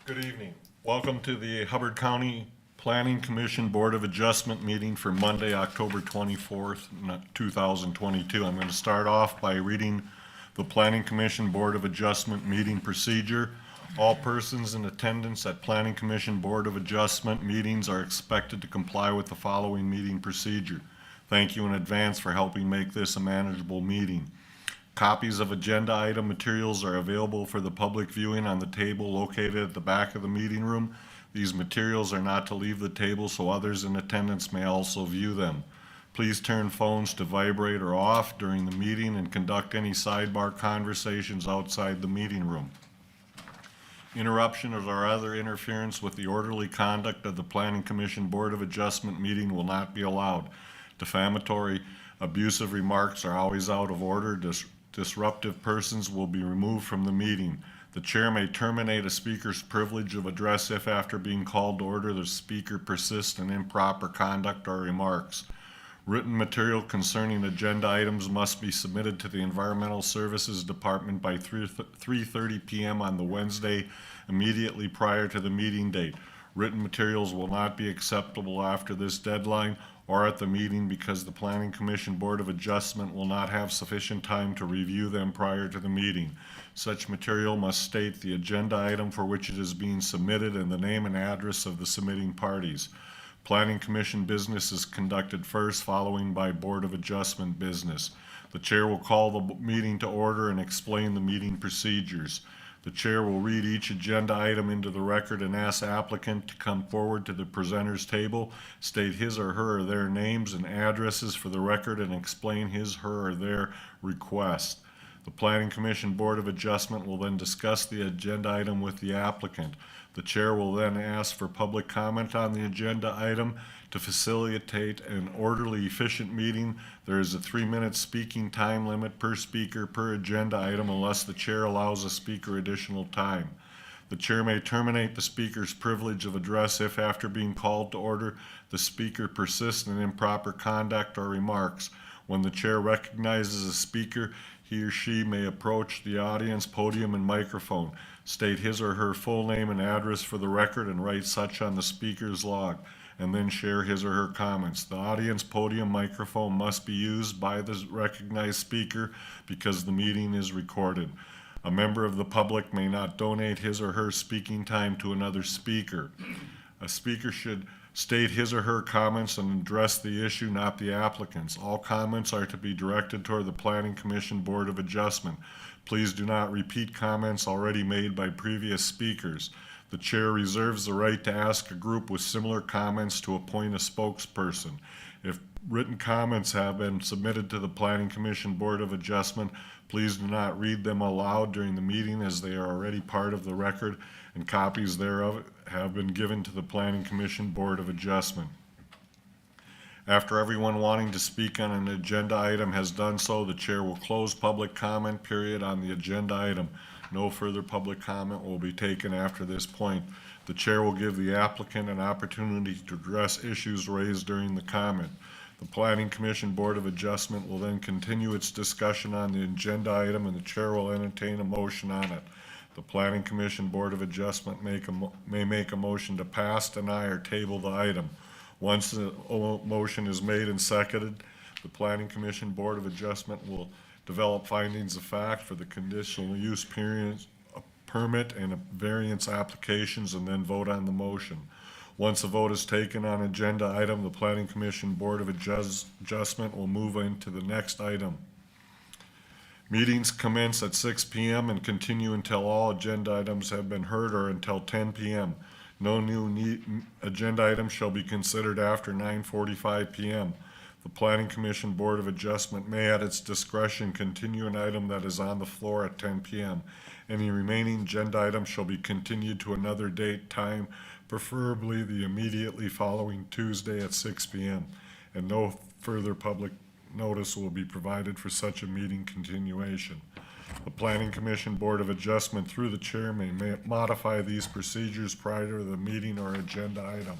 Good evening. Welcome to the Hubbard County Planning Commission Board of Adjustment meeting for Monday, October 24th, 2022. I'm going to start off by reading the Planning Commission Board of Adjustment meeting procedure. All persons in attendance at Planning Commission Board of Adjustment meetings are expected to comply with the following meeting procedure. Thank you in advance for helping make this a manageable meeting. Copies of agenda item materials are available for the public viewing on the table located at the back of the meeting room. These materials are not to leave the table, so others in attendance may also view them. Please turn phones to vibrate or off during the meeting and conduct any sidebar conversations outside the meeting room. Interruption or other interference with the orderly conduct of the Planning Commission Board of Adjustment meeting will not be allowed. Defamatory, abusive remarks are always out of order. Disruptive persons will be removed from the meeting. The chair may terminate a speaker's privilege of address if, after being called to order, the speaker persists in improper conduct or remarks. Written material concerning agenda items must be submitted to the Environmental Services Department by 3:30 p.m. on the Wednesday immediately prior to the meeting date. Written materials will not be acceptable after this deadline or at the meeting because the Planning Commission Board of Adjustment will not have sufficient time to review them prior to the meeting. Such material must state the agenda item for which it is being submitted and the name and address of the submitting parties. Planning Commission business is conducted first, following by Board of Adjustment business. The chair will call the meeting to order and explain the meeting procedures. The chair will read each agenda item into the record and ask the applicant to come forward to the presenter's table, state his or her or their names and addresses for the record, and explain his, her, or their request. The Planning Commission Board of Adjustment will then discuss the agenda item with the applicant. The chair will then ask for public comment on the agenda item. To facilitate an orderly, efficient meeting, there is a 3-minute speaking time limit per speaker per agenda item unless the chair allows a speaker additional time. The chair may terminate the speaker's privilege of address if, after being called to order, the speaker persists in improper conduct or remarks. When the chair recognizes a speaker, he or she may approach the audience podium and microphone, state his or her full name and address for the record, and write such on the speaker's log, and then share his or her comments. The audience podium microphone must be used by the recognized speaker because the meeting is recorded. A member of the public may not donate his or her speaking time to another speaker. A speaker should state his or her comments and address the issue, not the applicants. All comments are to be directed toward the Planning Commission Board of Adjustment. Please do not repeat comments already made by previous speakers. The chair reserves the right to ask a group with similar comments to appoint a spokesperson. If written comments have been submitted to the Planning Commission Board of Adjustment, please do not read them aloud during the meeting as they are already part of the record, and copies thereof have been given to the Planning Commission Board of Adjustment. After everyone wanting to speak on an agenda item has done so, the chair will close public comment period on the agenda item. No further public comment will be taken after this point. The chair will give the applicant an opportunity to address issues raised during the comment. The Planning Commission Board of Adjustment will then continue its discussion on the agenda item, and the chair will entertain a motion on it. The Planning Commission Board of Adjustment may make a motion to pass, deny, or table the item. Once the motion is made and seconded, the Planning Commission Board of Adjustment will develop findings of fact for the conditional use permit and variance applications, and then vote on the motion. Once a vote is taken on agenda item, the Planning Commission Board of Adjustment will move into the next item. Meetings commence at 6 p.m. and continue until all agenda items have been heard or until 10 p.m. No new agenda items shall be considered after 9:45 p.m. The Planning Commission Board of Adjustment may at its discretion continue an item that is on the floor at 10 p.m. Any remaining agenda items shall be continued to another date, time, preferably the immediately following Tuesday at 6 p.m. and no further public notice will be provided for such a meeting continuation. The Planning Commission Board of Adjustment, through the chair, may modify these procedures prior to the meeting or agenda item.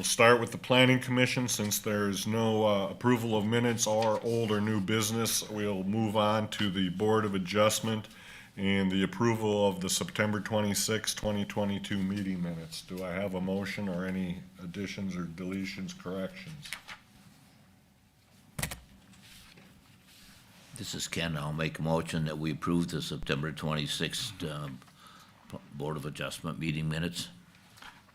We'll start with the Planning Commission. Since there's no approval of minutes or old or new business, we'll move on to the Board of Adjustment and the approval of the September 26, 2022 meeting minutes. Do I have a motion or any additions or deletions, corrections? This is Ken. I'll make a motion that we approve the September 26th Board of Adjustment meeting minutes.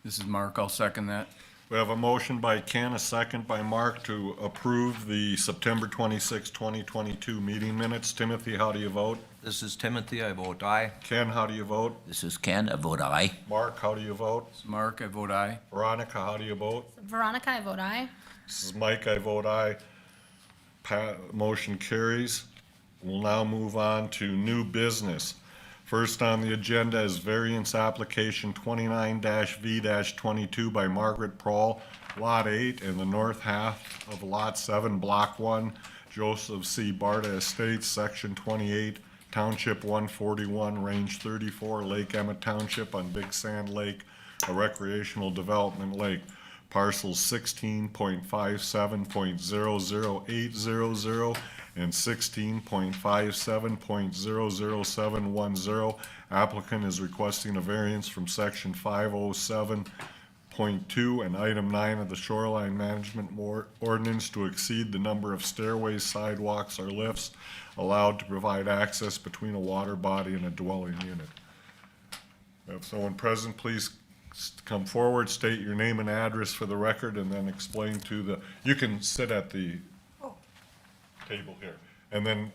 This is Mark. I'll second that. We have a motion by Ken, a second by Mark to approve the September 26, 2022 meeting minutes. Timothy, how do you vote? This is Timothy, I vote aye. Ken, how do you vote? This is Ken. I vote aye. Mark, how do you vote? This is Mark. I vote aye. Veronica, how do you vote? Veronica, I vote aye. This is Mike, I vote aye. Motion carries. We'll now move on to new business. First on the agenda is Variance Application 29-V-22 by Margaret Prahl, Lot 8 in the north half of Lot 7, Block 1, Joseph C. Barta Estates, Section 28, Township 141, Range 34, Lake Emmett Township on Big Sand Lake, a recreational development lake. Parcels 16.57.00800 and 16.57.00710. Applicant is requesting a variance from section 507.2 and item 9 of the Shoreline Management Ordinance to exceed the number of stairways, sidewalks, or lifts allowed to provide access between a water body and a dwelling unit. If someone present, please come forward, state your name and address for the record, and then explain to the, you can sit at the table here, and then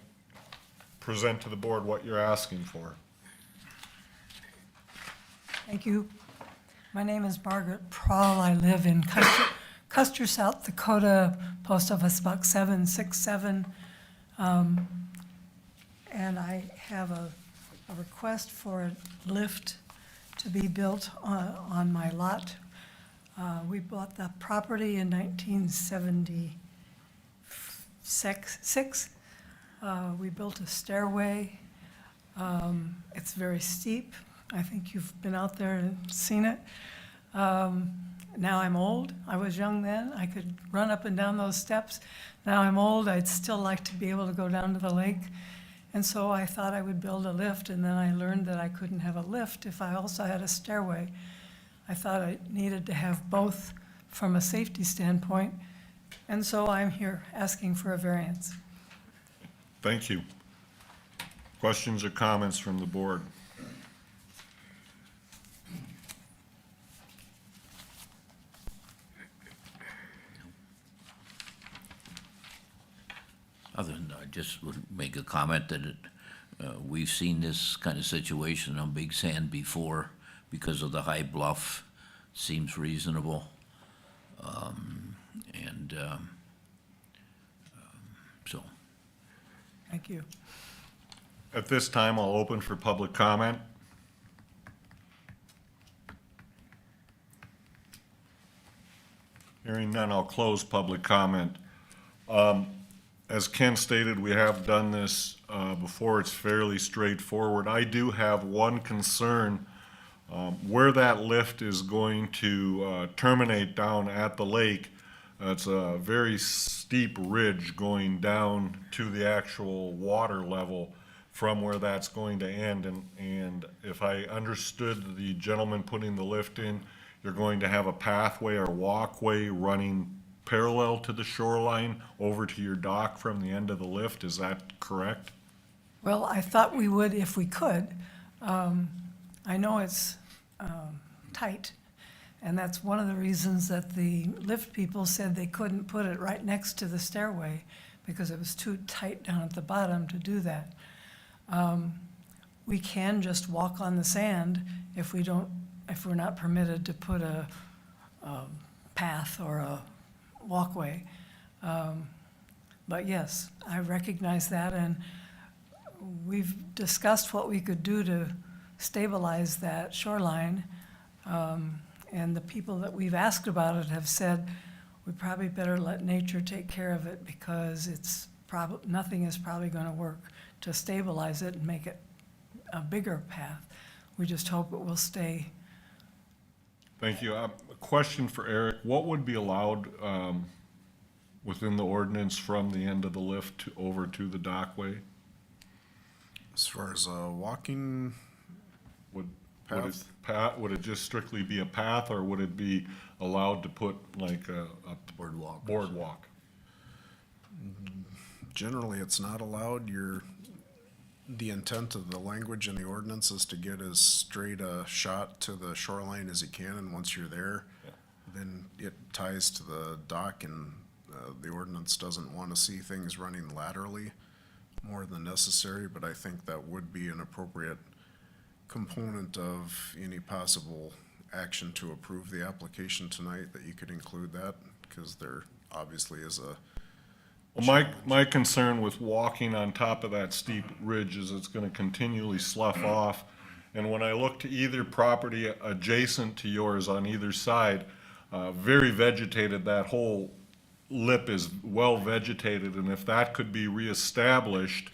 present to the board what you're asking for. Thank you. My name is Margaret Prahl. I live in Custer, South Dakota, Post Office Box 767. And I have a request for a lift to be built on my lot. We bought the property in 1976. We built a stairway. It's very steep. I think you've been out there and seen it. Now I'm old. I was young then. I could run up and down those steps. Now I'm old. I'd still like to be able to go down to the lake. And so I thought I would build a lift, and then I learned that I couldn't have a lift if I also had a stairway. I thought I needed to have both from a safety standpoint, and so I'm here asking for a variance. Thank you. Questions or comments from the board? Other than, I just would make a comment that we've seen this kind of situation on Big Sand before because of the high bluff. Seems reasonable. So. Thank you. At this time, I'll open for public comment. Hearing none, I'll close public comment. As Ken stated, we have done this before. It's fairly straightforward. I do have one concern. Where that lift is going to terminate down at the lake, it's a very steep ridge going down to the actual water level from where that's going to end. And if I understood the gentleman putting the lift in, you're going to have a pathway or walkway running parallel to the shoreline over to your dock from the end of the lift. Is that correct? Well, I thought we would if we could. I know it's tight, and that's one of the reasons that the lift people said they couldn't put it right next to the stairway because it was too tight down at the bottom to do that. We can just walk on the sand if we're not permitted to put a path or a walkway. But yes, I recognize that, and we've discussed what we could do to stabilize that shoreline. And the people that we've asked about it have said we probably better let nature take care of it because nothing is probably going to work to stabilize it and make it a bigger path. We just hope it will stay. Thank you. question for Eric. What would be allowed within the ordinance from the end of the lift over to the dockway? As far as walking Would path, would it just strictly be a path, or would it be allowed to put like a Boardwalk. boardwalk? generally it's not allowed. The intent of the language in the ordinance is to get as straight a shot to the shoreline as you can, and once you're there, then it ties to the dock, and the ordinance doesn't want to see things running laterally more than necessary, but I think that would be an appropriate component of any possible action to approve the application tonight, that you could include that, because there obviously is a Well, my concern with walking on top of that steep ridge is it's gonna continually slough off. And when I look to either property adjacent to yours on either side, very vegetated, that whole lip is well vegetated, and if that could be reestablished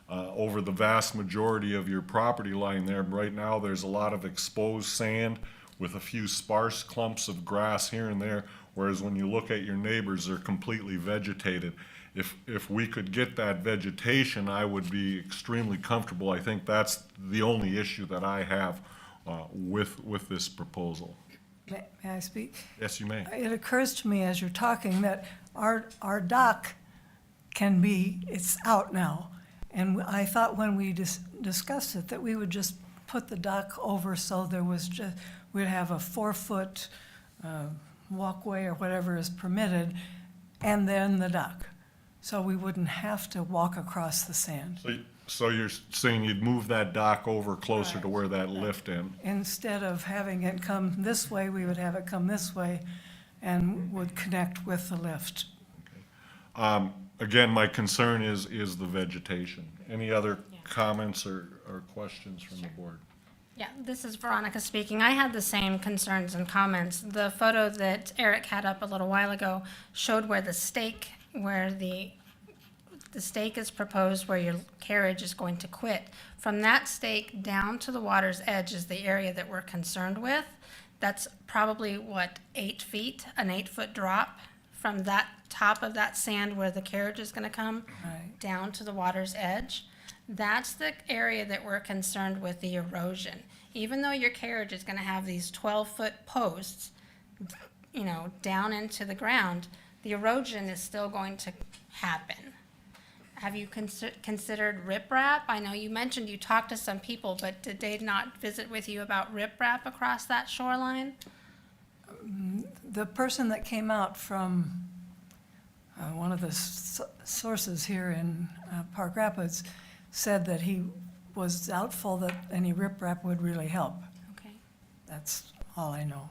over the vast majority of your property line there, right now, there's a lot of exposed sand with a few sparse clumps of grass here and there, whereas when you look at your neighbors, they're completely vegetated. If we could get that vegetation, I would be extremely comfortable. I think that's the only issue that I have with this proposal. May I speak? Yes, you may. It occurs to me as you're talking that our dock can be, it's out now. And I thought when we discussed it, that we would just put the dock over so there was just, we'd have a 4-foot walkway or whatever is permitted, and then the dock. So we wouldn't have to walk across the sand. So you're saying you'd move that dock over closer to where that lift in? Instead of having it come this way, we would have it come this way and would connect with the lift. Again, my concern is the vegetation. Any other comments or questions from the board? Yeah, this is Veronica speaking. I had the same concerns and comments. The photo that Eric had up a little while ago showed where the stake, where the stake is proposed, where your carriage is going to quit. From that stake down to the water's edge is the area that we're concerned with. That's probably, 8 feet, an 8-foot drop from that top of that sand where the carriage is gonna come Right. down to the water's edge. That's the area that we're concerned with the erosion. Even though your carriage is gonna have these 12-foot posts, down into the ground, the erosion is still going to happen. Have you considered riprap? I know you mentioned you talked to some people, but did they not visit with you about riprap across that shoreline? The person that came out from one of the sources here in Park Rapids said that he was doubtful that any riprap would really help. Okay. That's all I know.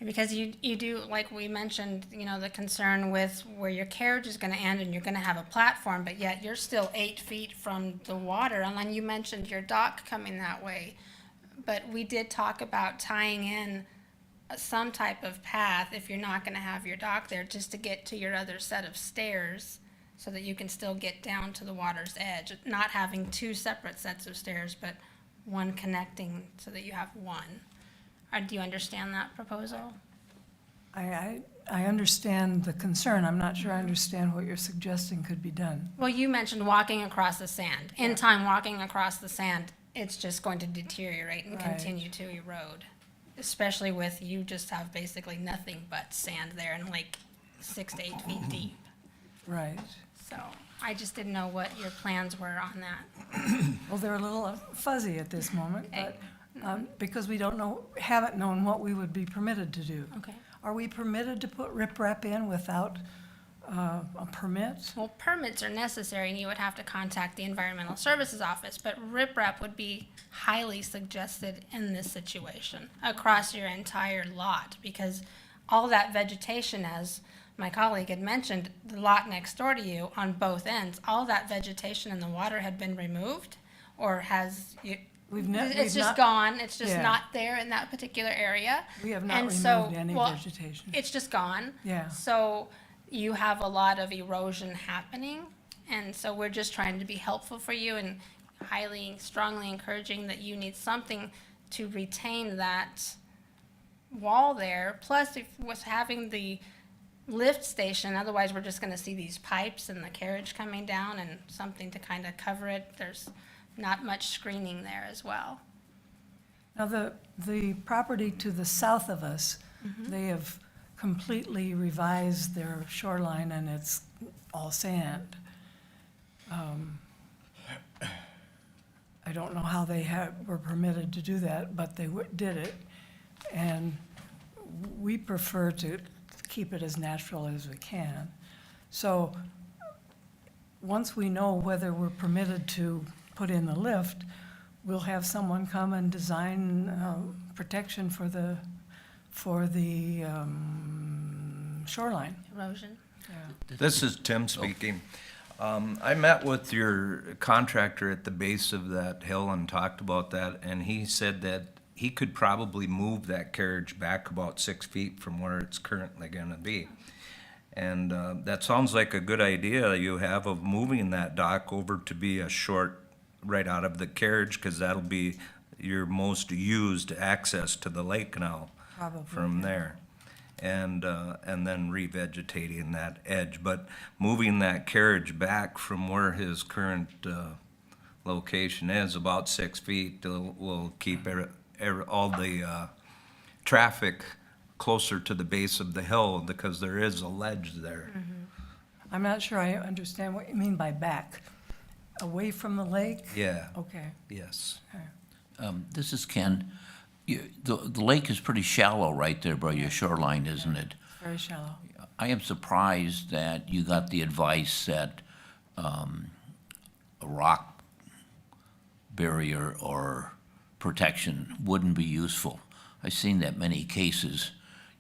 Because you do, like we mentioned, the concern with where your carriage is gonna end and you're gonna have a platform, but yet you're still 8 feet from the water, and then you mentioned your dock coming that way. But we did talk about tying in some type of path, if you're not gonna have your dock there, just to get to your other set of stairs, so that you can still get down to the water's edge, not having 2 separate sets of stairs, but one connecting so that you have one. Do you understand that proposal? I understand the concern. I'm not sure I understand what you're suggesting could be done. Well, you mentioned walking across the sand. In time, walking across the sand, it's just going to deteriorate and Right. continue to erode. Especially with, you just have basically nothing but sand there and like 6 to 8 feet deep. Right. So I just didn't know what your plans were on that. Well, they're a little fuzzy at this moment, Okay. but because we haven't known what we would be permitted to do. Okay. Are we permitted to put riprap in without a permit? Well, permits are necessary and you would have to contact the Environmental Services Office, but riprap would be highly suggested in this situation across your entire lot, because all that vegetation, as my colleague had mentioned, the lot next door to you on both ends, all that vegetation in the water had been removed, or has, it's just gone, it's just Yeah. not there in that particular area. We have not And so, removed any well, vegetation. It's just gone. Yeah. So you have a lot of erosion happening, and so we're just trying to be helpful for you and strongly encouraging that you need something to retain that wall there, plus if was having the lift station, otherwise we're just gonna see these pipes and the carriage coming down and something to kind of cover it. There's not much screening there as well. Now, the property to the south of us, they have completely revised their shoreline and it's all sand. I don't know how they were permitted to do that, but they did it. And we prefer to keep it as natural as we can. So, once we know whether we're permitted to put in the lift, we'll have someone come and design protection for the shoreline. Erosion. This is Tim speaking. I met with your contractor at the base of that hill and talked about that, and he said that he could probably move that carriage back about 6 feet from where it's currently gonna be. And that sounds like a good idea you have of moving that dock over to be a short, right out of the carriage, because that'll be your most used access to the lake now. Probably, From yeah. there. And then revegetating that edge, but moving that carriage back from where his current location is, about 6 feet, will keep all the traffic closer to the base of the hill, because there is a ledge there. I'm not sure I understand what you mean by back. Away from the lake? Yeah, Okay. yes. This is Ken. The lake is pretty shallow right there by your shoreline, isn't it? Very shallow. I am surprised that you got the advice that a rock barrier or protection wouldn't be useful. I've seen that many cases.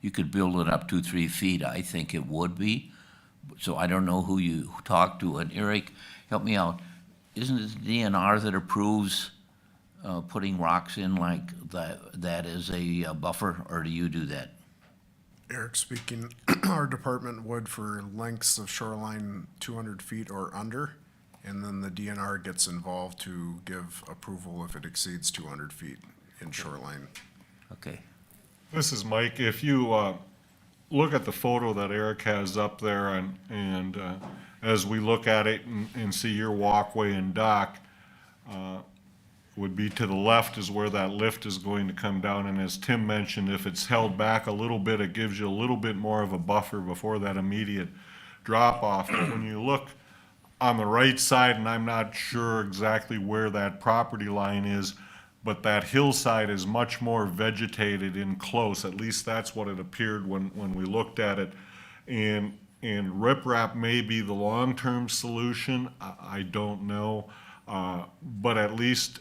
You could build it up 2-3 feet. I think it would be. So I don't know who you talked to. And Eric, help me out. Isn't it the DNR that approves putting rocks in like that as a buffer, or do you do that? Eric speaking, our department would for lengths of shoreline 200 feet or under, and then the DNR gets involved to give approval if it exceeds 200 feet in shoreline. Okay. This is Mike. If you look at the photo that Eric has up there, and as we look at it and see your walkway and dock, would be to the left is where that lift is going to come down. And as Tim mentioned, if it's held back a little bit, it gives you a little bit more of a buffer before that immediate drop off. But when you look on the right side, and I'm not sure exactly where that property line is, but that hillside is much more vegetated in close. At least that's what it appeared when we looked at it. And riprap may be the long-term solution. I don't know. But at least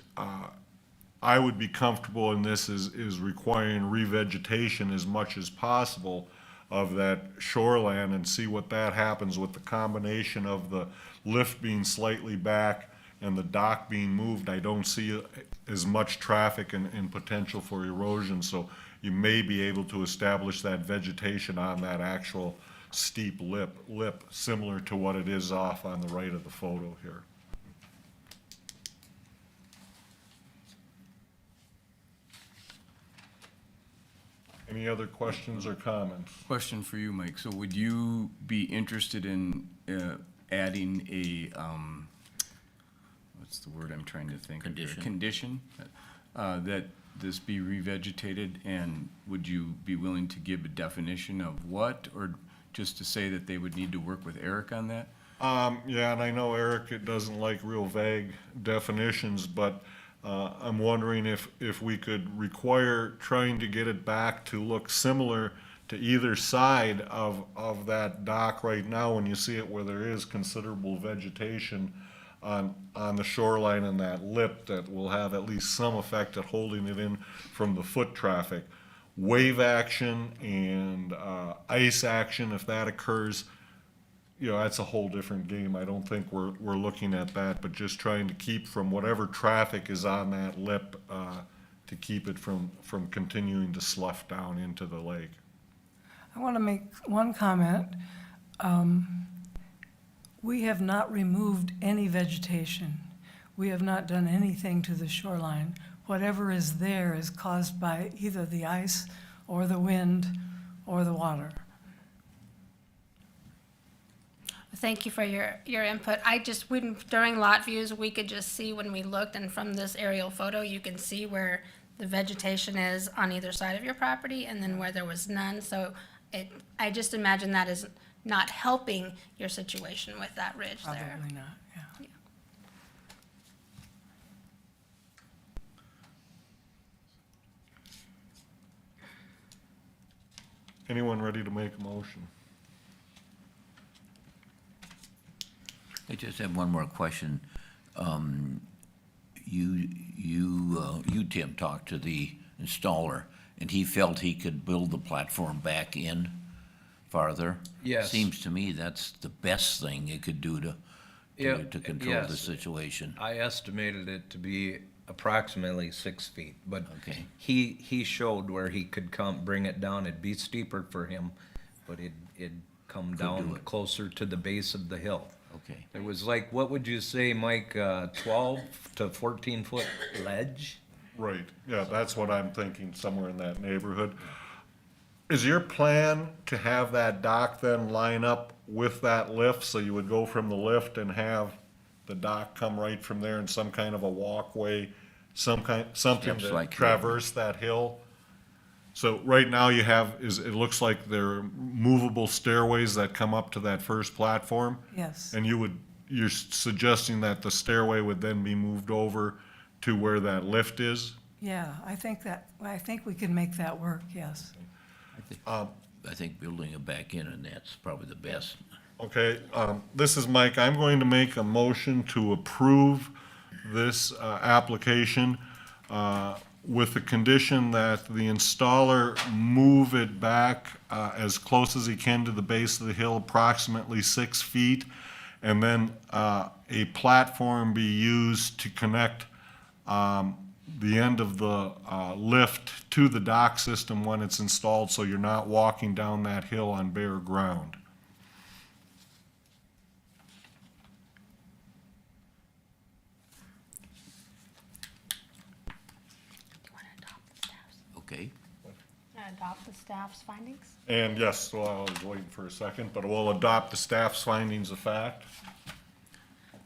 I would be comfortable in this is requiring revegetation as much as possible of that shoreline, and see what that happens with the combination of the lift being slightly back and the dock being moved. I don't see as much traffic and potential for erosion, so you may be able to establish that vegetation on that actual steep lip, similar to what it is off on the right of the photo here. Any other questions or comments? Question for you, Mike. So would you be interested in adding a, what's the word I'm trying to think of here? Condition. Condition, that this be revegetated, and would you be willing to give a definition of what, or just to say that they would need to work with Eric on that? Yeah, and I know Eric doesn't like real vague definitions, but I'm wondering if we could require trying to get it back to look similar to either side of that dock right now, when you see it where there is considerable vegetation on the shoreline and that lip, that will have at least some effect at holding it in from the foot traffic. Wave action and ice action, if that occurs, you know, that's a whole different game. I don't think we're looking at that, but just trying to keep from whatever traffic is on that lip, to keep it from continuing to slough down into the lake. I want to make one comment. We have not removed any vegetation. We have not done anything to the shoreline. Whatever is there is caused by either the ice or the wind, or the water. Thank you for your input. I just, during lot views, we could just see when we looked, and from this aerial photo, you can see where the vegetation is on either side of your property, and then where there was none, so I just imagine that is not helping your situation with that ridge there. Probably not, yeah. Anyone ready to make a motion? I just have one more question. You, Tim, talked to the installer, and he felt he could build the platform back in farther? Yes. Seems to me that's the best thing it could do Yeah, to control the yes. situation. I estimated it to be approximately 6 feet, but Okay. he showed where he could bring it down. It'd be steeper for him, but it'd come do down it. closer to the base of the hill. Okay. It was like, what would you say, Mike, 12 to 14 foot ledge? Right, yeah, that's what I'm thinking, somewhere in that neighborhood. Is your plan to have that dock then line up with that lift, so you would go from the lift and have the dock come right from there in some kind of a walkway, something Steps to like traverse that hill? So right now you have, it looks like there are movable stairways that come up to that first platform? Yes, And you're suggesting that the stairway would then be moved over to where that lift is? yeah, I think we can make that work, yes. I think building it back in, and that's probably the best. Okay, this is Mike. I'm going to make a motion to approve this application with the condition that the installer move it back as close as he can to the base of the hill, approximately 6 feet, and then a platform be used to connect the end of the lift to the dock system when it's installed, so you're not walking down that hill on bare ground. You want to adopt the staff's, Okay? adopt the staff's findings? And yes, so I was waiting for a second, but we'll adopt the staff's findings of fact.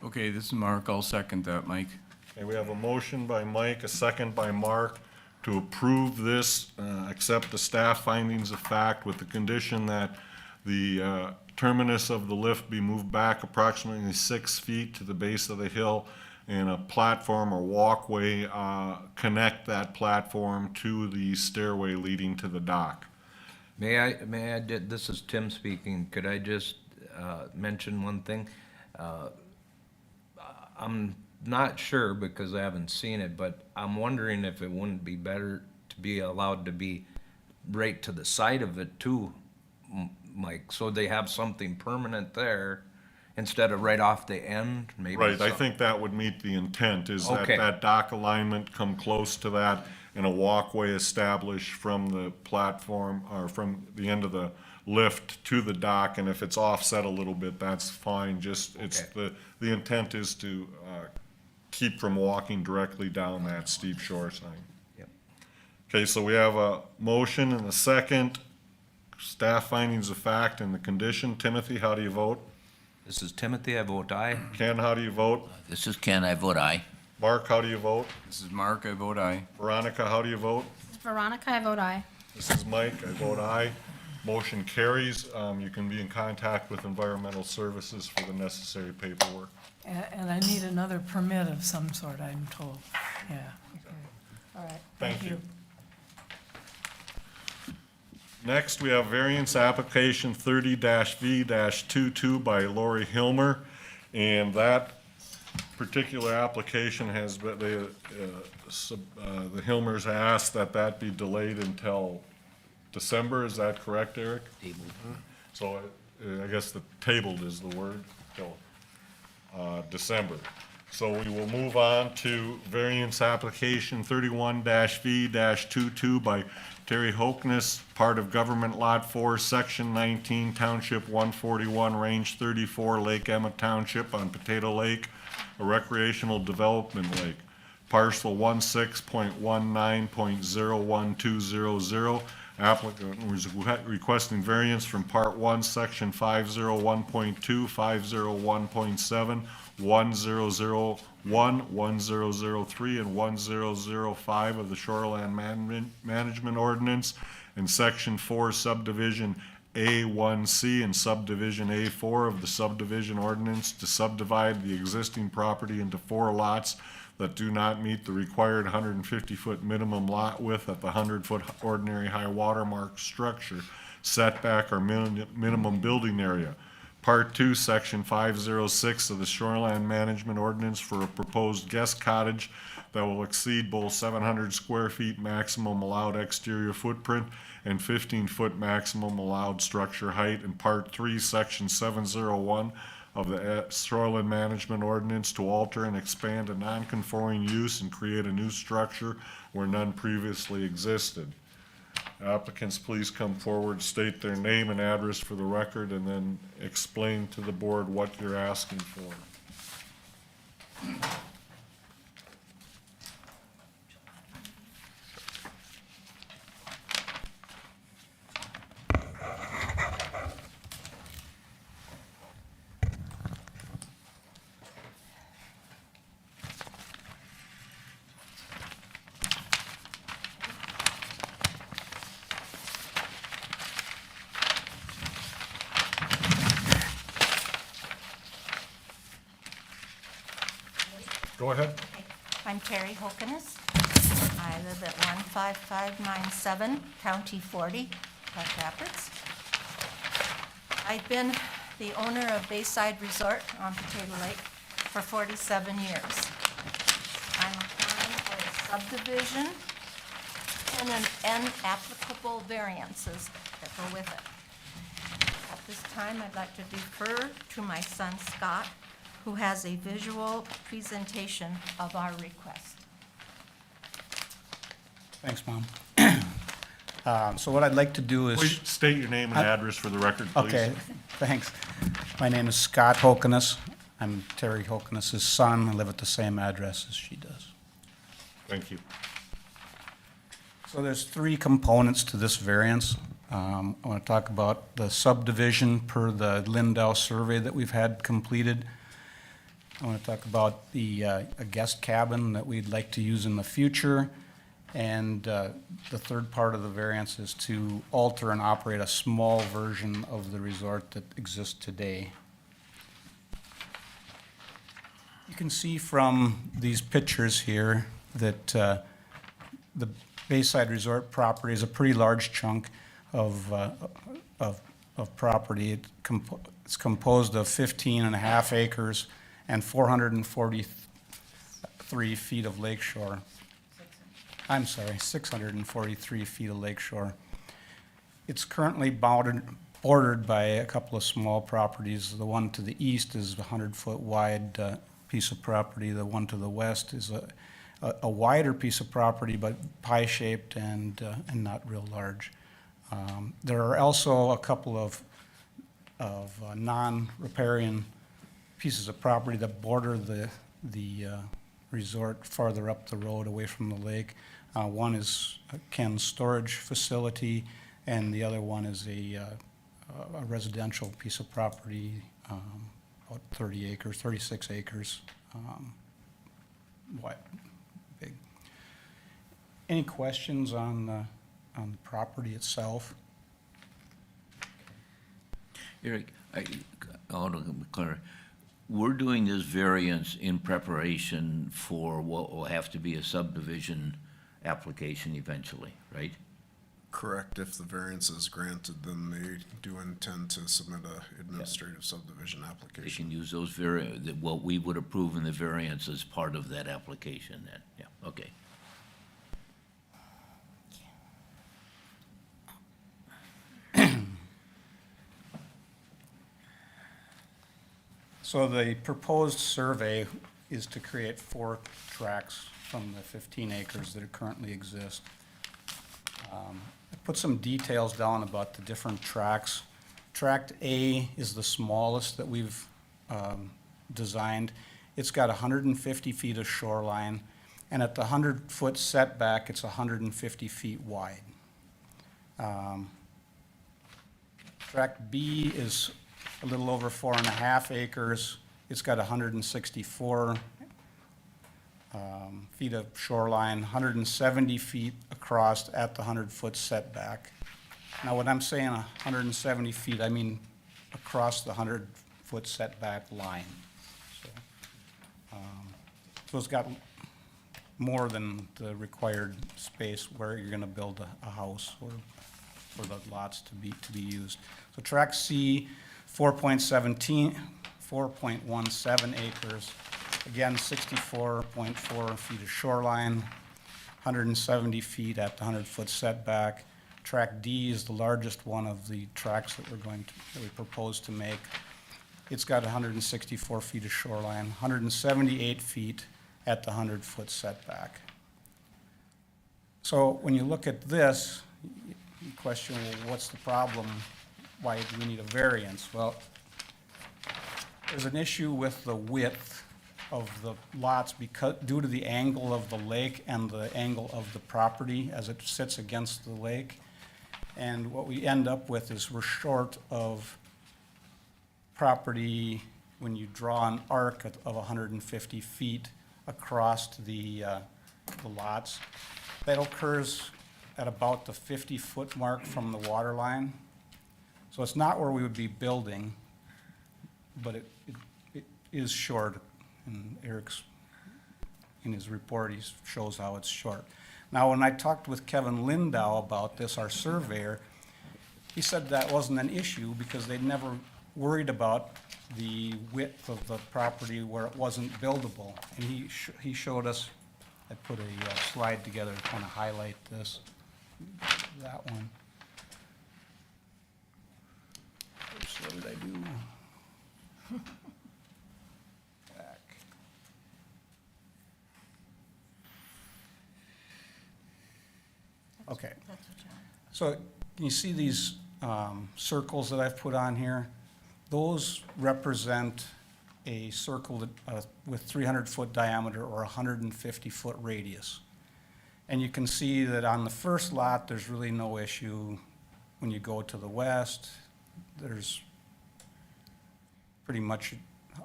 Okay, this is Mark. I'll second that, Mike. Okay, we have a motion by Mike, a second by Mark to approve this, accept the staff findings of fact with the condition that the terminus of the lift be moved back approximately 6 feet to the base of the hill, and a platform or walkway connect that platform to the stairway leading to the dock. May I, this is Tim speaking, could I just mention one thing? I'm not sure because I haven't seen it, but I'm wondering if it wouldn't be better to be allowed to be right to the side of it too, Mike, so they have something permanent there instead of right off the end, maybe. Right, I some- think that would meet the intent, is that Okay. that dock alignment come close to that, and a walkway established from the platform, or from the end of the lift to the dock, and if it's offset a little bit, that's fine, just, it's, Okay. the intent is to keep from walking directly down that steep shore side. Yep. Okay, so we have a motion and a second, staff findings of fact and the condition. Timothy, how do you vote? This is Timothy, I vote aye. Ken, how do you vote? This is Ken, I vote aye. Mark, how do you vote? This is Mark. I vote aye. Veronica, how do you vote? Veronica, I vote aye. This is Mike, I vote aye. Motion carries. You can be in contact with Environmental Services for the necessary paperwork. And I need another permit of some sort, I'm told, yeah, okay, all right, thank Thank you. you. Next, we have variance application 30-V-22 by Lori Hilmer. And that particular application has been, the Hilmers asked that that be delayed until December. Is that correct, Eric? So I guess the tabled is the word, till December. So we will move on to variance application 31-V-22 by Terry Hokeness, part of Government Lot 4, Section 19, Township 141, Range 34, Lake Emma Township on Potato Lake, a recreational development lake. Parcel 16.19.01200, Applicant was requesting variance from Part 1, Section 501.2, 501.7, 1001, 1003, and 1005 of the Shoreland Management Ordinance, and Section 4 Subdivision A1C and Subdivision A4 of the Subdivision Ordinance to subdivide the existing property into 4 lots that do not meet the required 150-foot minimum lot width at the 100-foot ordinary high water mark structure, setback, or minimum building area. Part 2, Section 506 of the Shoreline Management Ordinance for a proposed guest cottage that will exceed both 700 square feet maximum allowed exterior footprint and 15-foot maximum allowed structure height. And Part 3, Section 701 of the Shoreline Management Ordinance to alter and expand a non-conforming use and create a new structure where none previously existed. Applicants, please come forward, state their name and address for the record, and then explain to the board what you're asking for. Go ahead. I'm Terry Hokeness. I live at 15597 County 40, Park Rapids. I've been the owner of Bayside Resort on Potato Lake for 47 years. I'm applying for a subdivision and applicable variances that go with it. At this time, I'd like to defer to my son Scott, who has a visual presentation of our request. Thanks, Mom. So what I'd like to do is... Please state your name and address for the record, please. Okay, thanks. My name is Scott Hokeness. I'm Terry Hokeness' son. I live at the same address as she does. Thank you. So there's 3 components to this variance. I want to talk about the subdivision per the Lindau survey that we've had completed. I want to talk about the a guest cabin that we'd like to use in the future. And the third part of the variance is to alter and operate a small version of the resort that exists today. You can see from these pictures here that the Bayside Resort property is a pretty large chunk of property. It's composed of 15.5 acres and 443 feet of lakeshore. I'm sorry, 643 feet of lakeshore. It's currently bordered by a couple of small properties. The one to the east is a 100-foot wide piece of property. The one to the west is a wider piece of property, but pie-shaped and not real large. There are also a couple of non-riparian pieces of property that border the resort farther up the road away from the lake. One is Ken's storage facility, and the other one is a residential piece of property, about 30 acres, 36 acres wide, big. Any questions on the property itself? Eric, I want to be clear. We're doing this variance in preparation for what will have to be a subdivision application eventually, right? Correct. If the variance is granted, then they do intend to submit a administrative subdivision They application. can use those what we would approve in the variance as part of that application then, yeah, okay. So the proposed survey is to create 4 tracts from the 15 acres that currently exist. I put some details down about the different tracts. Tract A is the smallest that we've designed. It's got 150 feet of shoreline, and at the 100-foot setback, it's 150 feet wide. Tract B is a little over 4.5 acres. It's got 164 feet of shoreline, 170 feet across at the 100-foot setback. Now, when I'm saying 170 feet, I mean across the 100-foot setback line. So it's got more than the required space where you're gonna build a house or for the lots to be used. So tract C, 4.17 acres, again, 64.4 feet of shoreline, 170 feet at the 100-foot setback. Tract D is the largest one of the tracts that we propose to make. It's got 164 feet of shoreline, 178 feet at the 100-foot setback. So when you look at this, you question, well, what's the problem? Why do we need a variance? Well, there's an issue with the width of the lots because, due to the angle of the lake and the angle of the property as it sits against the lake. And what we end up with is we're short of property when you draw an arc of 150 feet across the lots. That occurs at about the 50-foot mark from the water line. So it's not where we would be building, but it is short. And Eric's, in his report, he shows how it's short. Now, when I talked with Kevin Lindau about this, our surveyor, he said that wasn't an issue because they'd never worried about the width of the property where it wasn't buildable. And he showed us, I put a slide together to kind of highlight this, that one. Oops, what did I do? Back. Okay. That's what you want. So can you see these circles that I've put on here? Those represent a circle that, with 300-foot diameter or 150-foot radius. And you can see that on the first lot, there's really no issue. When you go to the west, there's pretty much,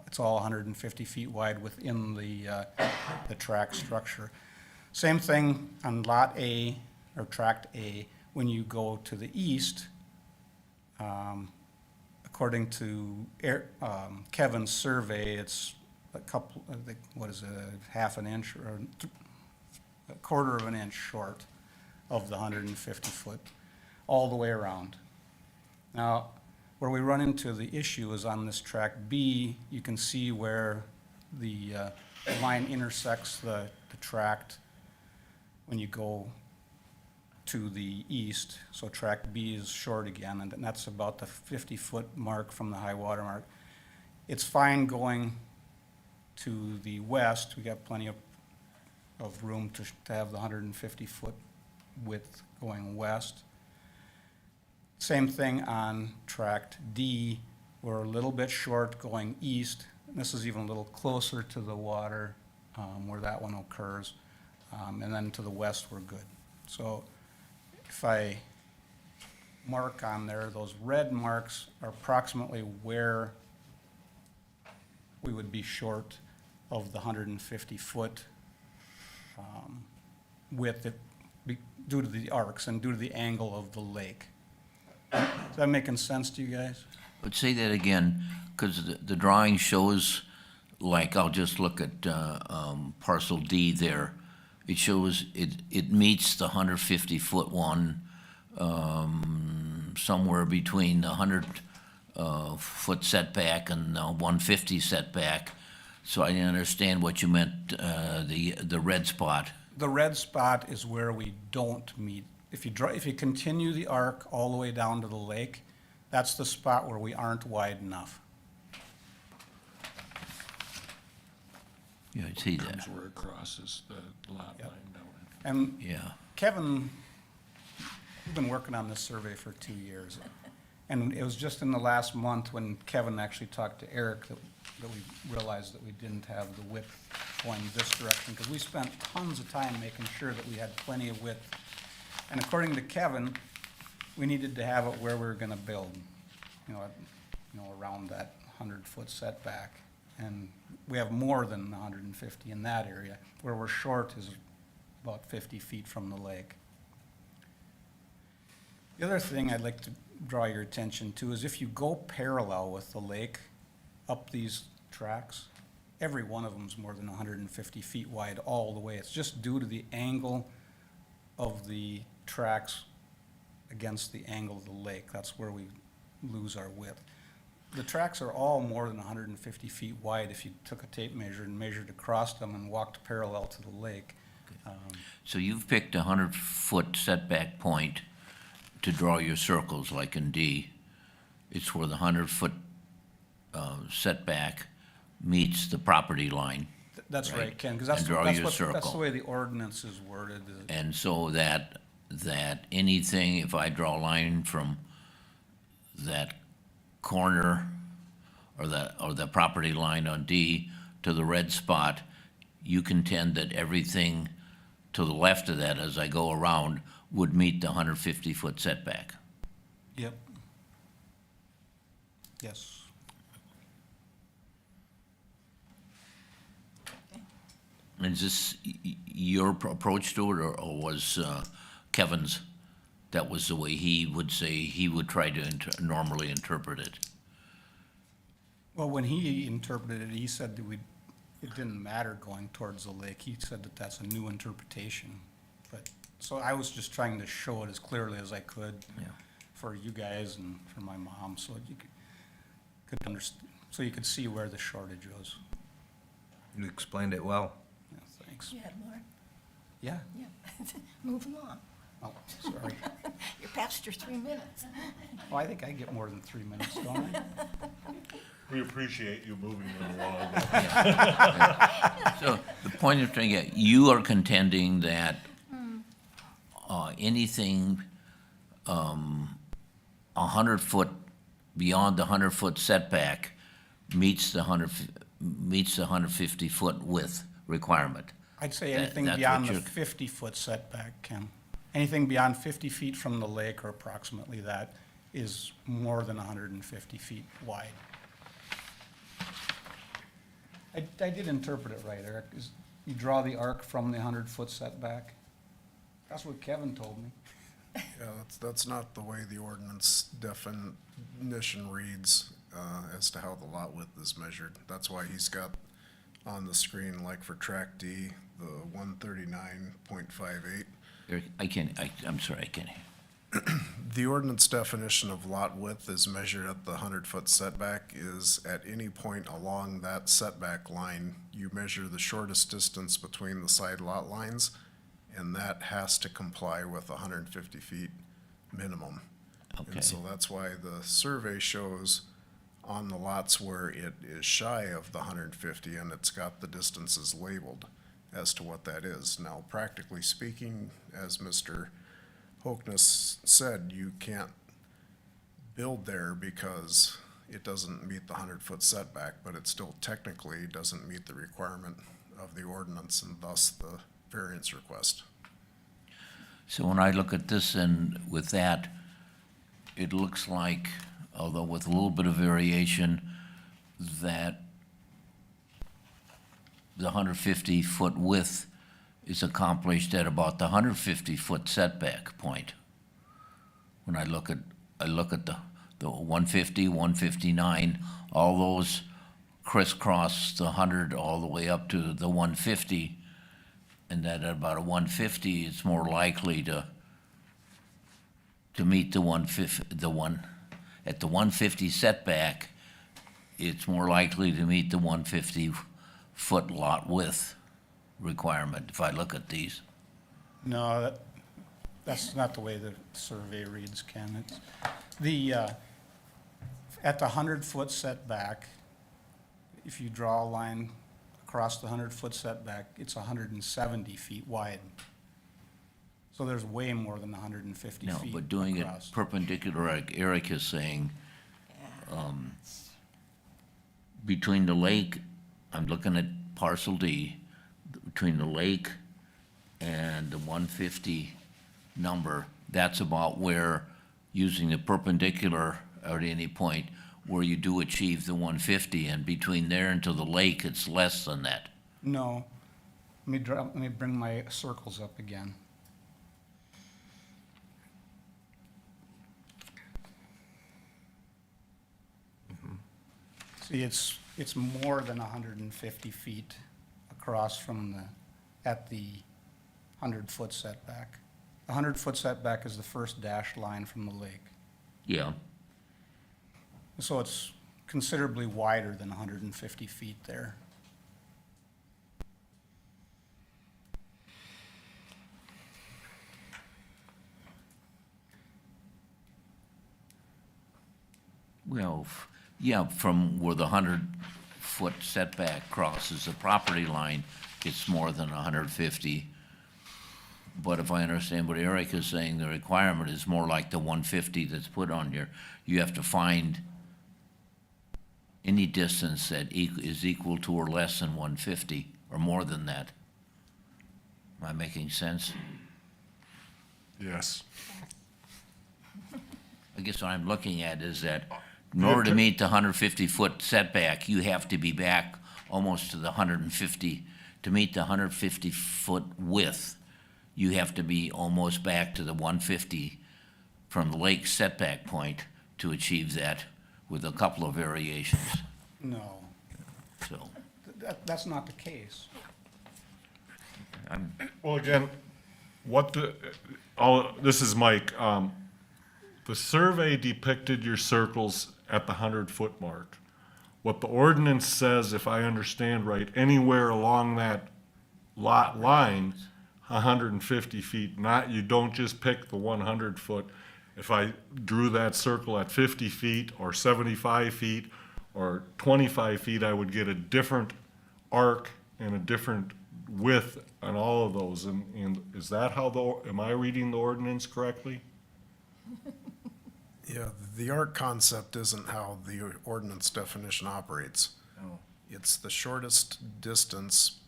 it's all 150 feet wide within the tract structure. Same thing on Lot A, or Tract A, when you go to the east, according to Kevin's survey, it's a couple, I think, what is it, a half an inch or a quarter of an inch short of the 150 foot, all the way around. Now, where we run into the issue is on this Tract B. You can see where the line intersects the tract when you go to the east. So Tract B is short again, and that's about the 50-foot mark from the high water mark. It's fine going to the west. We got plenty of room to have the 150-foot width going west. Same thing on Tract D. We're a little bit short going east. This is even a little closer to the water where that one occurs. And then to the west, we're good. So if I mark on there, those red marks are approximately where we would be short of the 150-foot width due to the arcs and due to the angle of the lake. Is that making sense to you guys? But say that again, because the drawing shows, like, I'll just look at parcel D there. It shows it meets the 150-foot one somewhere between the 100-foot setback and the 150 setback. So I didn't understand what you meant, the red spot. The red spot is where we don't meet. If you continue the arc all the way down to the lake, that's the spot where we aren't wide enough. Yeah, I see that. Comes where it crosses the lot Yep. line down. And Yeah. Kevin, we've been working on this survey for 2 years. And it was just in the last month when Kevin actually talked to Eric that we realized that we didn't have the width going this direction, because we spent tons of time making sure that we had plenty of width. And according to Kevin, we needed to have it where we were gonna build, around that 100-foot setback. And we have more than 150 in that area. Where we're short is about 50 feet from the lake. The other thing I'd like to draw your attention to is if you go parallel with the lake up these tracks, every one of them's more than 150 feet wide all the way. It's just due to the angle of the tracks against the angle of the lake. That's where we lose our width. The tracks are all more than 150 feet wide if you took a tape measure and measured across them and walked parallel to the lake. So you've picked a 100-foot setback point to draw your circles, like in D. It's where the 100-foot setback meets the property line. That's Right. right, Ken, because And draw your that's the circle. way the ordinance is worded. And so that anything, if I draw a line from that corner or the property line on D to the red spot, you contend that everything to the left of that as I go around would meet the 150-foot setback. Yep. Yes. Is this your approach to it, or was Kevin's, that was the way he would say he would try to normally interpret it? Well, when he interpreted it, he said that it didn't matter going towards the lake. He said that that's a new interpretation. But, so I was just trying to show it as clearly as I could Yeah. for you guys and for my mom, so you could understand, so you could see where the shortage was. You explained it well. Yeah, thanks. You had more? Yeah, Yeah. Move along. oh, sorry. You're past your 3 minutes. Oh, I think I get more than 3 minutes, don't I? We appreciate you moving it along. So the point of trying to get, you are contending that anything 100-foot, beyond the 100-foot setback meets the 150-foot width requirement. I'd say That- anything that's beyond what the you're- 50-foot setback, Ken. Anything beyond 50 feet from the lake, or approximately that, is more than 150 feet wide. I did interpret it right, Eric. You draw the arc from the 100-foot setback. That's what Kevin told me. Yeah, that's not the way the ordinance definition reads, as to how the lot width is measured. That's why he's got on the screen, like for track D, the 139.58. Eric, I'm sorry, I can't hear. The ordinance definition of lot width is measured at the 100-foot setback is at any point along that setback line, you measure the shortest distance between the side lot lines, and that has to comply with 150 feet minimum. Okay. And so that's why the survey shows on the lots where it is shy of the 150 and it's got the distances labeled as to what that is. Now, practically speaking, as Mr. Hokeness said, you can't build there because it doesn't meet the 100-foot setback, but it still technically doesn't meet the requirement of the ordinance and thus the variance request. So when I look at this and with that, it looks like, although with a little bit of variation, that the 150-foot width is accomplished at about the 150-foot setback point. When I look at the 150, 159, all those crisscross the 100 all the way up to the 150, and that at about a 150, it's more likely to meet the 150, at the 150 setback, it's more likely to meet the 150-foot lot width requirement, if I look at these. No, that's not the way the survey reads, Ken. It's at the 100-foot setback, if you draw a line across the 100-foot setback, it's 170 feet wide. So there's way more than 150 No, feet but doing it across. perpendicular, like Eric is saying, between the lake, I'm looking at parcel D, between the lake and the 150 number, that's about where using the perpendicular at any point where you do achieve the 150, and between there and to the lake, it's less than that. No. Let me bring my circles up again. See, it's more than 150 feet across from at the 100-foot setback. The 100-foot setback is the first dashed line from the lake. Yeah, So it's considerably wider than 150 feet there. well, yeah, from where the 100-foot setback crosses the property line, it's more than 150. But if I understand what Eric is saying, the requirement is more like the 150 that's put on here. You have to find any distance that is equal to or less than 150, or more than that. Am I making sense? Yes. I guess what I'm looking at is that in order to meet the 150-foot setback, you have to be back almost to the 150. To meet the 150-foot width, you have to be almost back to the 150 from the lake setback point to achieve that, with a couple of variations, No, so. that's not the case. Well, again, this is Mike. The survey depicted your circles at the 100-foot mark. What the ordinance says, if I understand right, anywhere along that lot line, 150 feet, you don't just pick the 100-foot. If I drew that circle at 50 feet or 75 feet or 25 feet, I would get a different arc and a different width on all of those. And is that am I reading the ordinance correctly? Yeah, the arc concept isn't how the ordinance definition operates. It's the shortest distance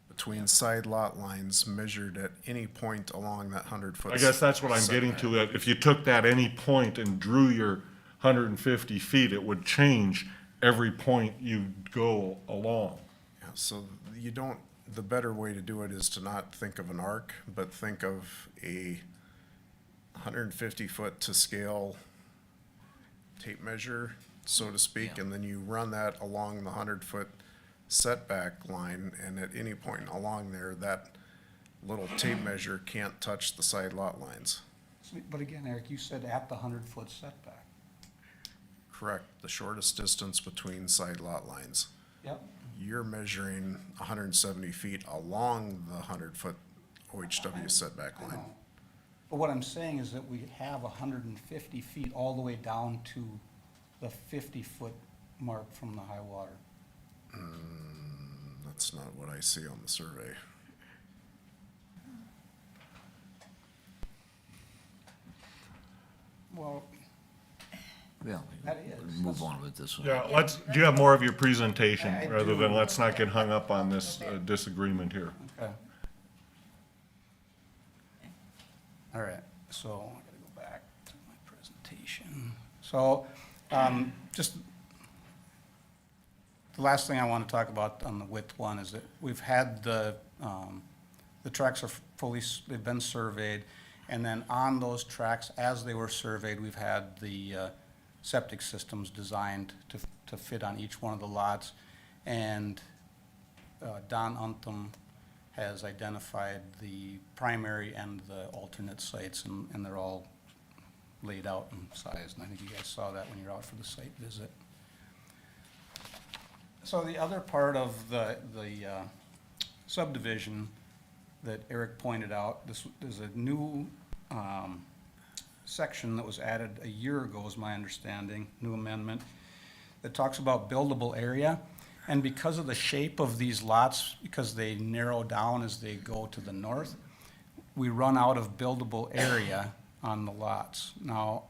between side lot lines measured at any point along that 100-foot. I guess that's what I'm getting to. If you took that any point and drew your 150 feet, it would change every point you go along. Yeah, so the better way to do it is to not think of an arc, but think of a 150-foot to scale tape measure, so to speak, Yeah. and then you run that along the 100-foot setback line, and at any point along there, that little tape measure can't touch the side lot lines. But again, Eric, you said at the 100-foot setback. Correct, the shortest distance between side lot lines. Yep. You're measuring 170 feet along the 100-foot OHW setback line. But what I'm saying is that we have 150 feet all the way down to the 50-foot mark from the high water. That's not what I see on the survey. Well, Well, that is. move on with this one. Yeah, do you have more of your presentation, rather than, let's not get hung up on this disagreement here. Okay. All right, so I gotta go back to my presentation. So, just, the last thing I want to talk about on the width one is that we've had the tracks are they've been surveyed, and then on those tracks, as they were surveyed, we've had the septic systems designed to fit on each one of the lots. And Don Untham has identified the primary and the alternate sites, and they're all laid out and sized, and I think you guys saw that when you were out for the site visit. So the other part of the subdivision that Eric pointed out, this is a new section that was added a year ago, is my understanding, new amendment, that talks about buildable area. And because of the shape of these lots, because they narrow down as they go to the north, we run out of buildable area on the lots. Now,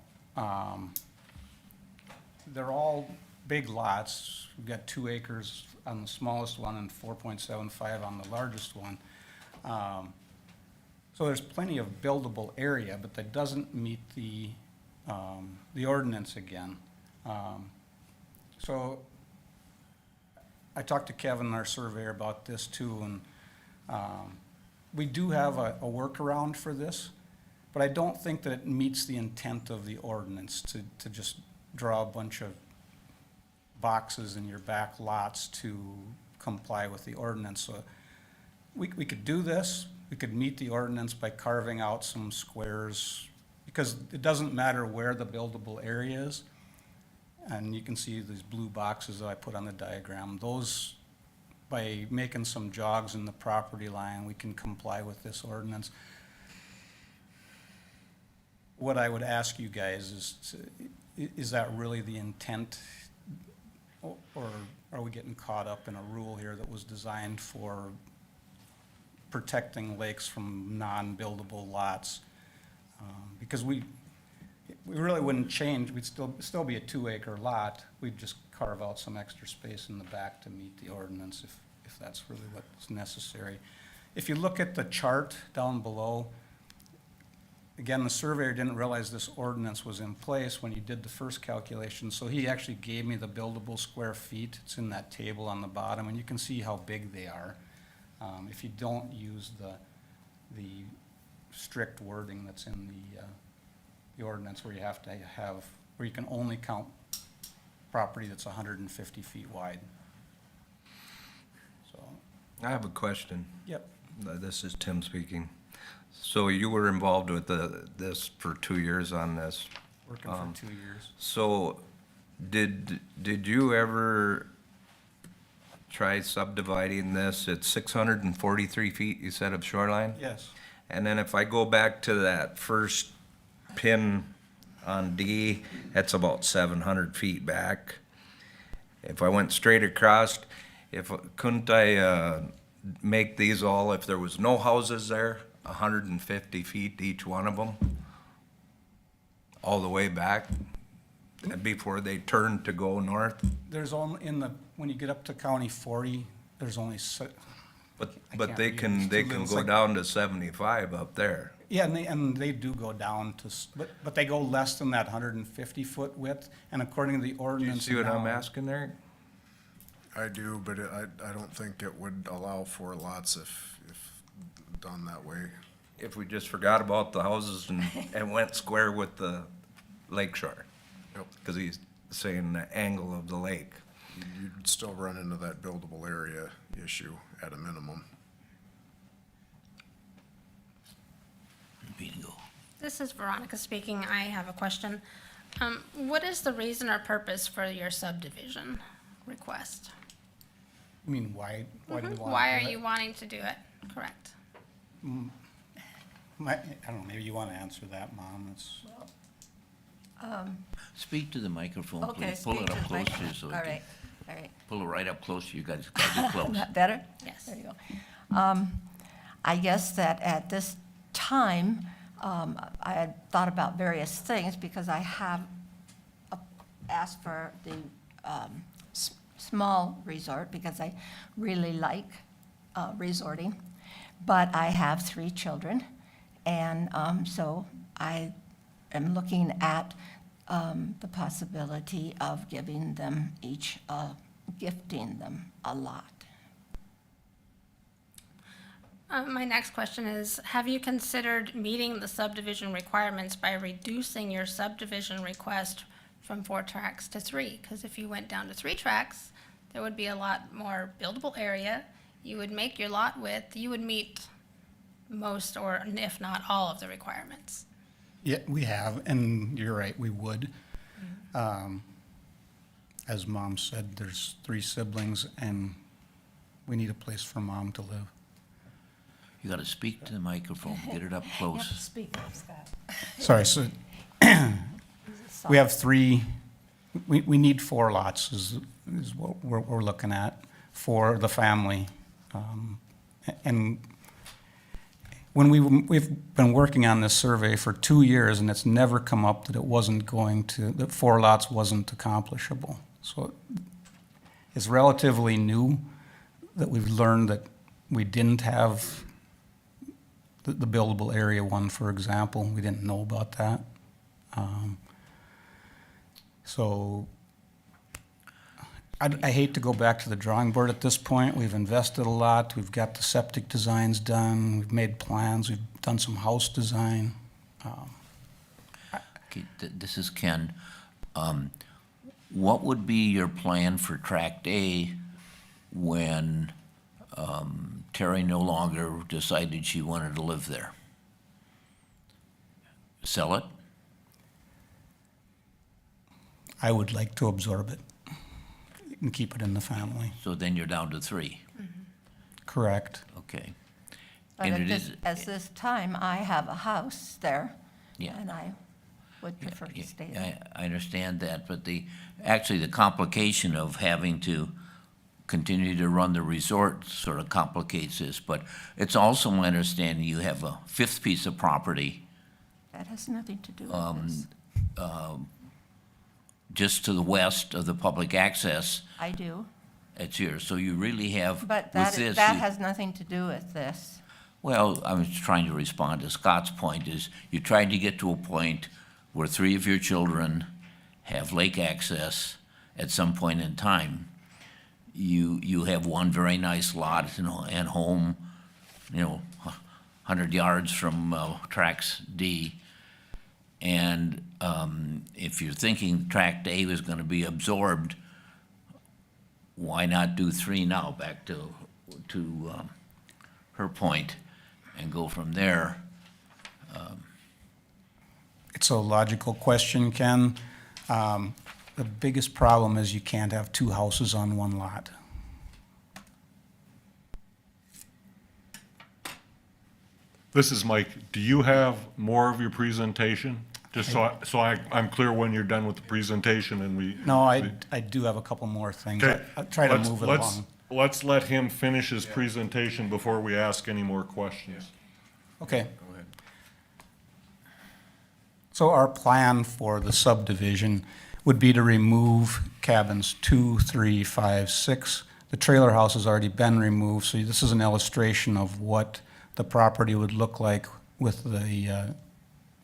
they're all big lots. We've got 2 acres on the smallest one and 4.75 on the largest one. So there's plenty of buildable area, but that doesn't meet the the ordinance again. So I talked to Kevin, our surveyor, about this too, and we do have a workaround for this, but I don't think that it meets the intent of the ordinance to just draw a bunch of boxes in your back lots to comply with the ordinance. So we could do this, we could meet the ordinance by carving out some squares, because it doesn't matter where the buildable area is. And you can see these blue boxes that I put on the diagram. Those, by making some jogs in the property line, we can comply with this ordinance. What I would ask you guys is that really the intent? Or are we getting caught up in a rule here that was designed for protecting lakes from non-buildable lots? Because we really wouldn't change, we'd still be a 2-acre lot, we'd just carve out some extra space in the back to meet the ordinance if that's really what's necessary. If you look at the chart down below, again, the surveyor didn't realize this ordinance was in place when he did the first calculation, so he actually gave me the buildable square feet. It's in that table on the bottom, and you can see how big they are. If you don't use the strict wording that's in the ordinance, where you have to have, where you can only count property that's 150 feet wide. So, I have a question. yep, This is Tim speaking. So you were involved with this for 2 years on this. working for 2 years. So did you ever try subdividing this? It's 643 feet, you said, of shoreline? Yes, And then if I go back to that first pin on D, that's about 700 feet back. If I went straight across, couldn't I make these all, if there was no houses there, 150 feet each one of them? All the way back before they turn to go north? there's only, when you get up to County 40, there's only, But can't they read, can, it's they too can little. go It's like- down to 75 up there. yeah, and they do go down to, but they go less than that 150-foot width, and according to the Do you ordinance see what I'm now- asking there? I do, but I don't think it would allow for lots if done that way. If we just forgot about the houses and went square with the lake shore? Yep. Because he's saying the angle of the lake. You'd still run into that buildable area issue at a minimum. Bingo. This is Veronica speaking. I have a question. What is the reason or purpose for your subdivision request? I mean, why do you want? Why are you wanting to do it? Correct. I don't know, maybe you want to answer that, Mom. It's, Speak to the microphone, Okay, please. Pull speak it to up the mic. closer so we All can, right, all right. pull it right up close. You guys gotta get close. That better? Yes. There you go. I guess that at this time, I had thought about various things because I have asked for the small resort because I really like resorting. But I have 3 children, and so I am looking at the possibility of giving them each, gifting them a lot. My next question is, have you considered meeting the subdivision requirements by reducing your subdivision request from 4 tracks to 3? Because if you went down to 3 tracks, there would be a lot more buildable area. You would make your lot width, you would meet most or if not all of the requirements. yeah, we have, and you're right, we would. As Mom said, there's 3 siblings, and we need a place for Mom to live. You gotta speak to the microphone, get it up close. Speak up, Scott. Sorry, so we have 3, we need 4 lots is what we're looking at for the family. And when we've been working on this survey for 2 years, and it's never come up that it wasn't going to, that 4 lots wasn't accomplishable. So it's relatively new that we've learned that we didn't have the buildable area one, for example. We didn't know about that. So I hate to go back to the drawing board at this point. We've invested a lot. We've got the septic designs done. We've made plans. We've done some house design. Okay, this is Ken. What would be your plan for Tract A when Terry no longer decided she wanted to live there? Sell it? I would like to absorb it and keep it in the family. So then you're down to 3. Correct. Okay. But And at it this, is- at this time, I have a house there, Yeah. and I would prefer to stay there. I understand that, but actually the complication of having to continue to run the resort sort of complicates this. But it's also my understanding you have a 5th piece of property That has nothing to do with this. just to the west of the public access. I do, It's yours. So you really have, but with that, this, that you- has nothing to do with this. Well, I was trying to respond to Scott's point is you're trying to get to a point where 3 of your children have lake access at some point in time. You have one very nice lot, and home, 100 yards from Tract D. And if you're thinking Tract A was gonna be absorbed, why not do 3 now, back to her point, and go from there? It's a logical question, Ken. The biggest problem is you can't have 2 houses on one lot. This is Mike. Do you have more of your presentation? Just so I'm clear when you're done with the presentation and we. No, I do have a couple more things. Okay. I'll try to Let's- move it let's- along. Let's let him finish his presentation before we ask any more questions. Okay. Go ahead. So our plan for the subdivision would be to remove cabins 2, 3, 5, 6. The trailer house has already been removed, so this is an illustration of what the property would look like with the,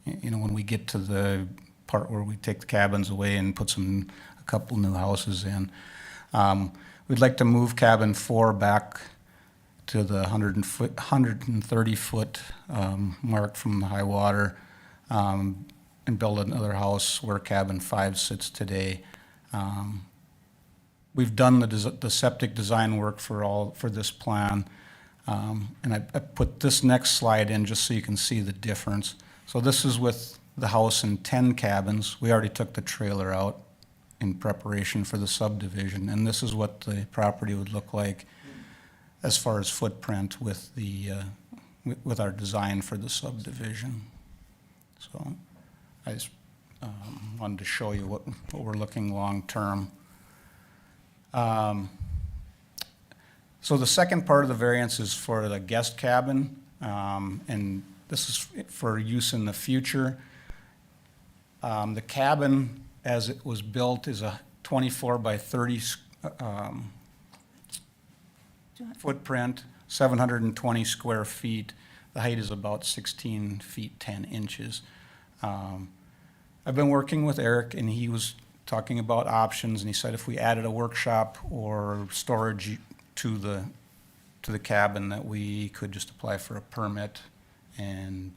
when we get to the part where we take the cabins away and put a couple new houses in. We'd like to move cabin 4 back to the 130-foot mark from the high water, and build another house where cabin 5 sits today. We've done the septic design work for this plan, and I put this next slide in just so you can see the difference. So this is with the house in 10 cabins. We already took the trailer out in preparation for the subdivision, and this is what the property would look like as far as footprint with with our design for the subdivision. So I just wanted to show you what we're looking long-term. So the second part of the variance is for the guest cabin, and this is for use in the future. The cabin, as it was built, is a 24 by 30 footprint, 720 square feet. The height is about 16 feet 10 inches. I've been working with Eric, and he was talking about options, and he said if we added a workshop or storage to the cabin, that we could just apply for a permit. And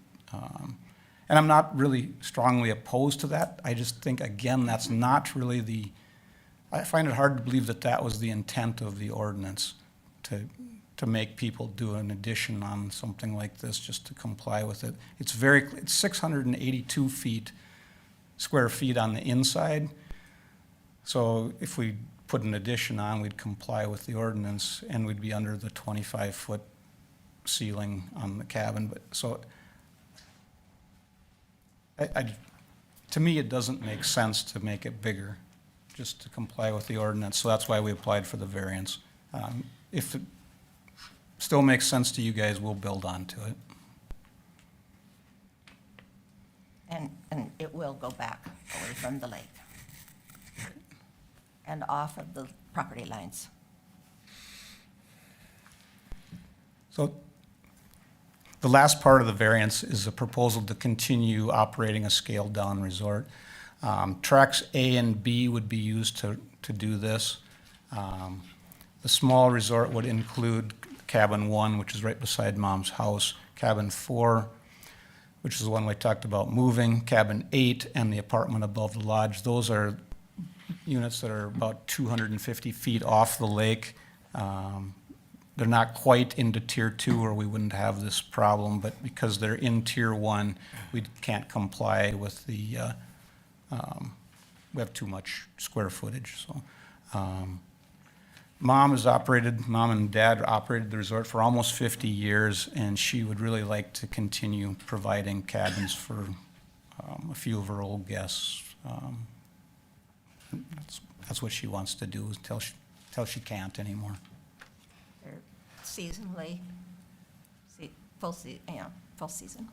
I'm not really strongly opposed to that. I just think, again, that's not really I find it hard to believe that that was the intent of the ordinance, to make people do an addition on something like this just to comply with it. It's 682 square feet on the inside. So if we put an addition on, we'd comply with the ordinance, and we'd be under the 25-foot ceiling on the cabin. But so, to me, it doesn't make sense to make it bigger, just to comply with the ordinance. So that's why we applied for the variance. If it still makes sense to you guys, we'll build onto it. And it will go back away from the lake and off of the property lines. So the last part of the variance is a proposal to continue operating a scaled-down resort. Tracks A and B would be used to do this. The small resort would include cabin 1, which is right beside Mom's house, cabin 4, which is the one we talked about moving, cabin 8, and the apartment above the lodge. Those are units that are about 250 feet off the lake. They're not quite into Tier 2, or we wouldn't have this problem, but because they're in Tier 1, we can't comply with the, we have too much square footage, so. Mom and Dad operated the resort for almost 50 years, and she would really like to continue providing cabins for a few of her old guests. That's what she wants to do until she can't anymore. They're seasonally, full season.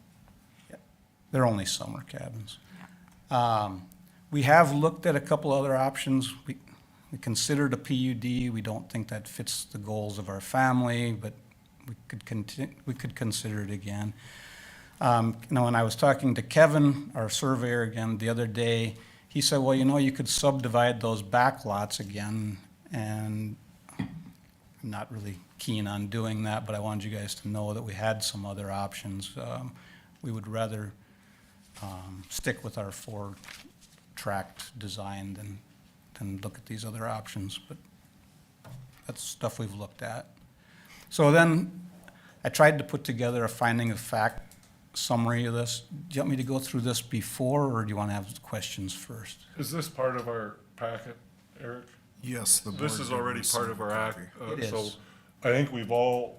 They're only summer cabins. We have looked at a couple other options. We considered a PUD. We don't think that fits the goals of our family, but we could consider it again. When I was talking to Kevin, our surveyor, again the other day, he said, well, you could subdivide those back lots again, and I'm not really keen on doing that, but I wanted you guys to know that we had some other options. We would rather stick with our 4-tract design than look at these other options, but that's stuff we've looked at. So then I tried to put together a finding of fact summary of this. Do you want me to go through this before, or do you want to have questions first? Is this part of our packet, Eric? Yes, the board. This is did already receive part of a our act, copy. It so is. I think we've all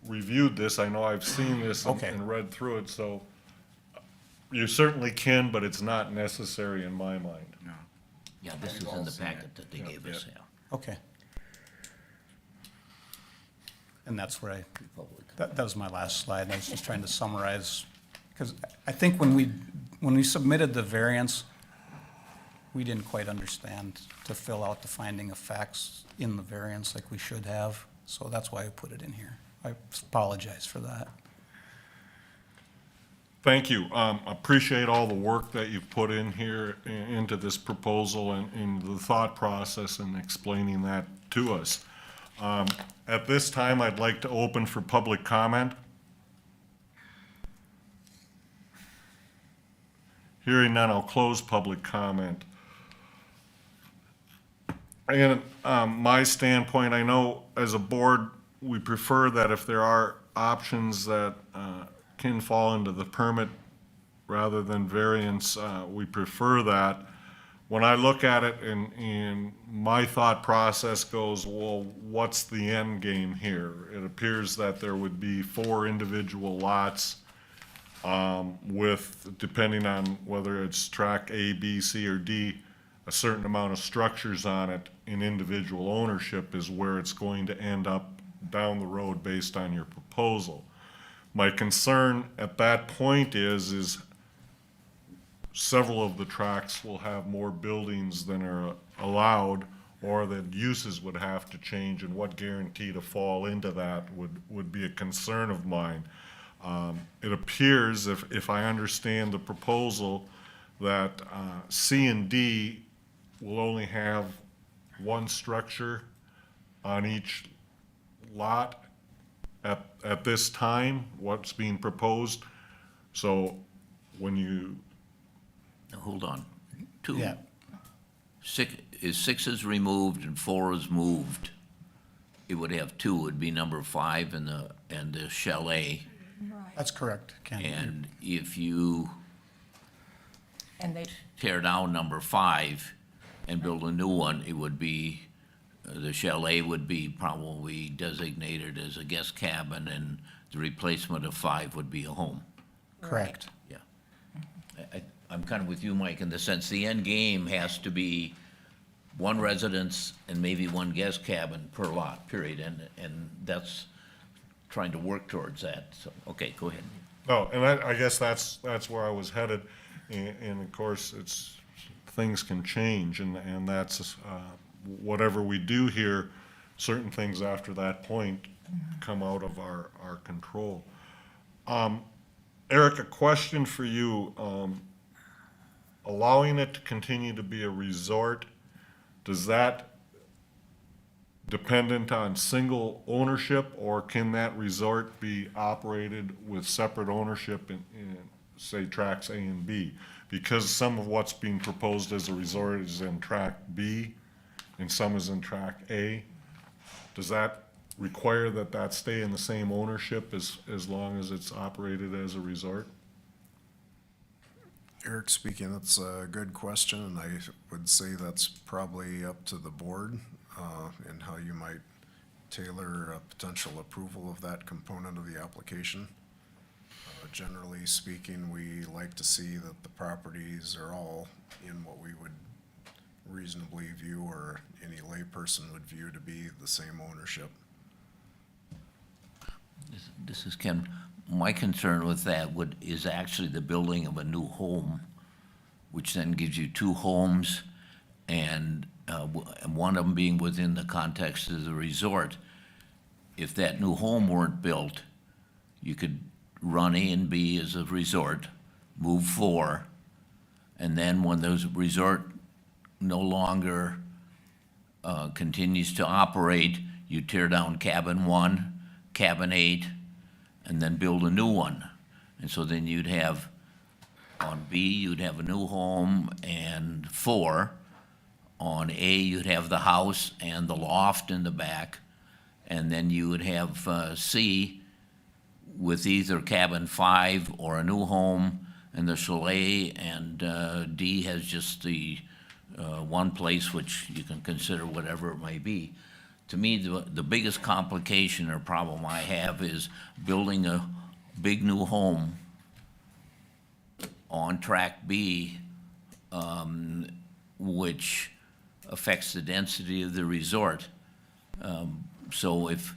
reviewed this. I know I've seen this Okay. and read through it, so you certainly can, but it's not necessary in my mind. No. Yeah, this is in the packet that they gave us, yeah. Okay. And that's where Republic. that was my last slide. I was just trying to summarize, because I think when we submitted the variance, we didn't quite understand to fill out the finding of facts in the variance like we should have. So that's why I put it in here. I apologize for that. Thank you. Appreciate all the work that you've put in here, into this proposal and the thought process and explaining that to us. At this time, I'd like to open for public comment. Hearing none, I'll close public comment. And my standpoint, I know as a board, we prefer that if there are options that can fall into the permit rather than variance, we prefer that. When I look at it and my thought process goes, well, what's the end game here? It appears that there would be 4 individual lots with, depending on whether it's track A, B, C, or D, a certain amount of structures on it in individual ownership is where it's going to end up down the road based on your proposal. My concern at that point is several of the tracks will have more buildings than are allowed, or that uses would have to change, and what guarantee to fall into that would be a concern of mine. It appears, if I understand the proposal, that C and D will only have 1 structure on each lot at this time, what's being proposed. So when you, Now, hold on. 2. Yeah. 6 is removed and 4 is moved. It would have 2, it would be number 5 and the chalet. That's correct, Ken. And if you And they, tear down number 5 and build a new one, it would be, the chalet would be probably designated as a guest cabin, and the replacement of 5 would be a home. Correct. Yeah. I'm kind of with you, Mike, in the sense the end game has to be 1 residence and maybe 1 guest cabin per lot, period, and that's trying to work towards that, so, okay, go ahead. no, and I guess that's where I was headed, and of course, things can change, and that's, whatever we do here, certain things after that point come out of our control. Eric, a question for you. allowing it to continue to be a resort, does that dependent on single ownership, or can that resort be operated with separate ownership in say, tracks A and B? Because some of what's being proposed as a resort is in track B, and some is in track A. Does that require that that stay in the same ownership as long as it's operated as a resort? Eric speaking, that's a good question, and I would say that's probably up to the board, and how you might tailor a potential approval of that component of the application. Generally speaking, we like to see that the properties are all in what we would reasonably view, or any layperson would view to be the same ownership. This is Ken. My concern with that is actually the building of a new home, which then gives you two homes, and one of them being within the context of the resort. If that new home weren't built, you could run A and B as a resort, move 4, and then when the resort no longer continues to operate, you tear down cabin 1, cabin 8, and then build a new one. And so then you'd have, on B, you'd have a new home and 4. On A, you'd have the house and the loft in the back. And then you would have C with either cabin 5 or a new home and the chalet, and D has just the one place which you can consider whatever it may be. To me, the biggest complication or problem I have is building a big new home on track B, which affects the density of the resort. So if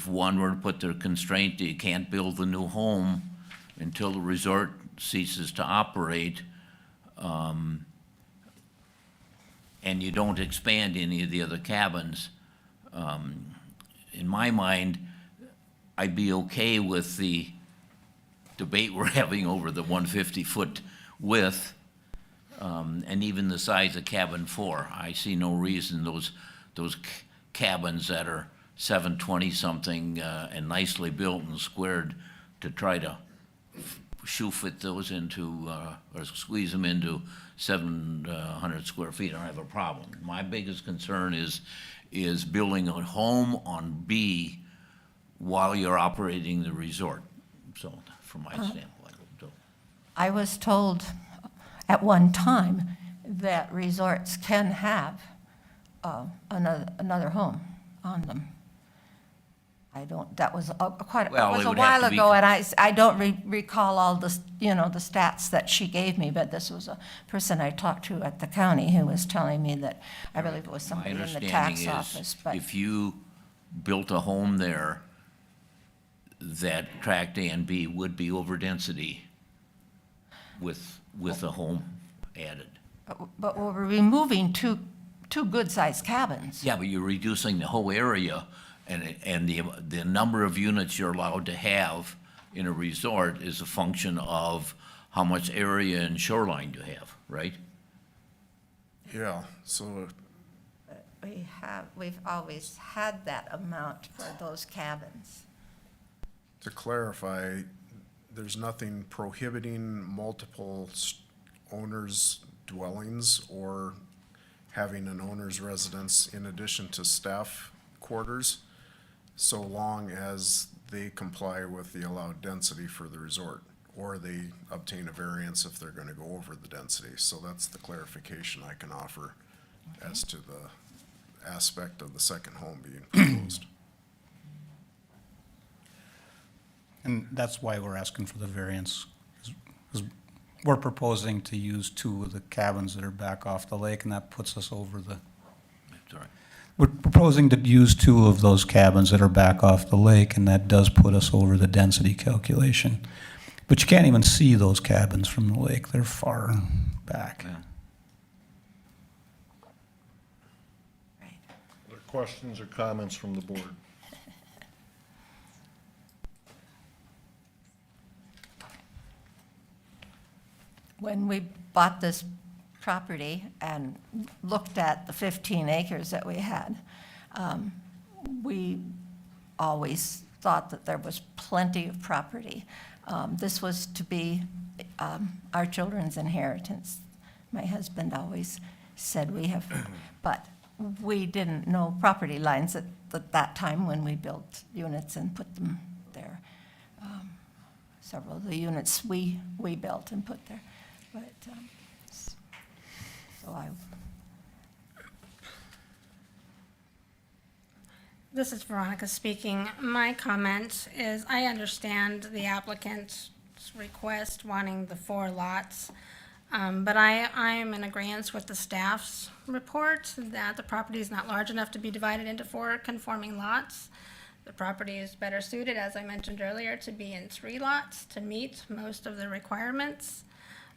one were to put their constraint that you can't build the new home until the resort ceases to operate, and you don't expand any of the other cabins, in my mind, I'd be okay with the debate we're having over the 150-foot width, and even the size of cabin 4. I see no reason those cabins that are 720-something and nicely built and squared to try to shoe fit those into, or squeeze them into 700 square feet. I don't have a problem. My biggest concern is building a home on B while you're operating the resort. So, from my standpoint. So. I was told at one time that resorts can have another home on them. I don't, that was quite, it Well, was it a would have while to be ago, and I don't recall all the, the stats that she gave me, but this was a person I talked to at the county who was telling me that, I believe it was My somebody in the understanding tax is office, but. if you built a home there, that tract A and B would be over density with a home added. But we're removing two good-sized cabins. Yeah, but you're reducing the whole area, and the number of units you're allowed to have in a resort is a function of how much area and shoreline you have, right? Yeah, so We've always had that amount for those cabins. to clarify, there's nothing prohibiting multiple owners' dwellings or having an owner's residence in addition to staff quarters, so long as they comply with the allowed density for the resort, or they obtain a variance if they're gonna go over the density. So that's the clarification I can offer as to the aspect of the second home being proposed. And that's why we're asking for the variance, is we're proposing to use 2 of the cabins that are back off the lake, and that puts us over the, That's all right. we're proposing to use 2 of those cabins that are back off the lake, and that does put us over the density calculation. But you can't even see those cabins from the lake, they're far back. Yeah. Right. Other questions or comments from the board? When we bought this property and looked at the 15 acres that we had, we always thought that there was plenty of property. This was to be our children's inheritance. My husband always said we have, but we didn't know property lines at that time when we built units and put them there. Several of the units we built and put there, but, so I, This is Veronica speaking. My comment is, I understand the applicant's request wanting the 4 lots, but I am in agreement with the staff's report that the property is not large enough to be divided into 4 conforming lots. The property is better suited, as I mentioned earlier, to be in 3 lots to meet most of the requirements.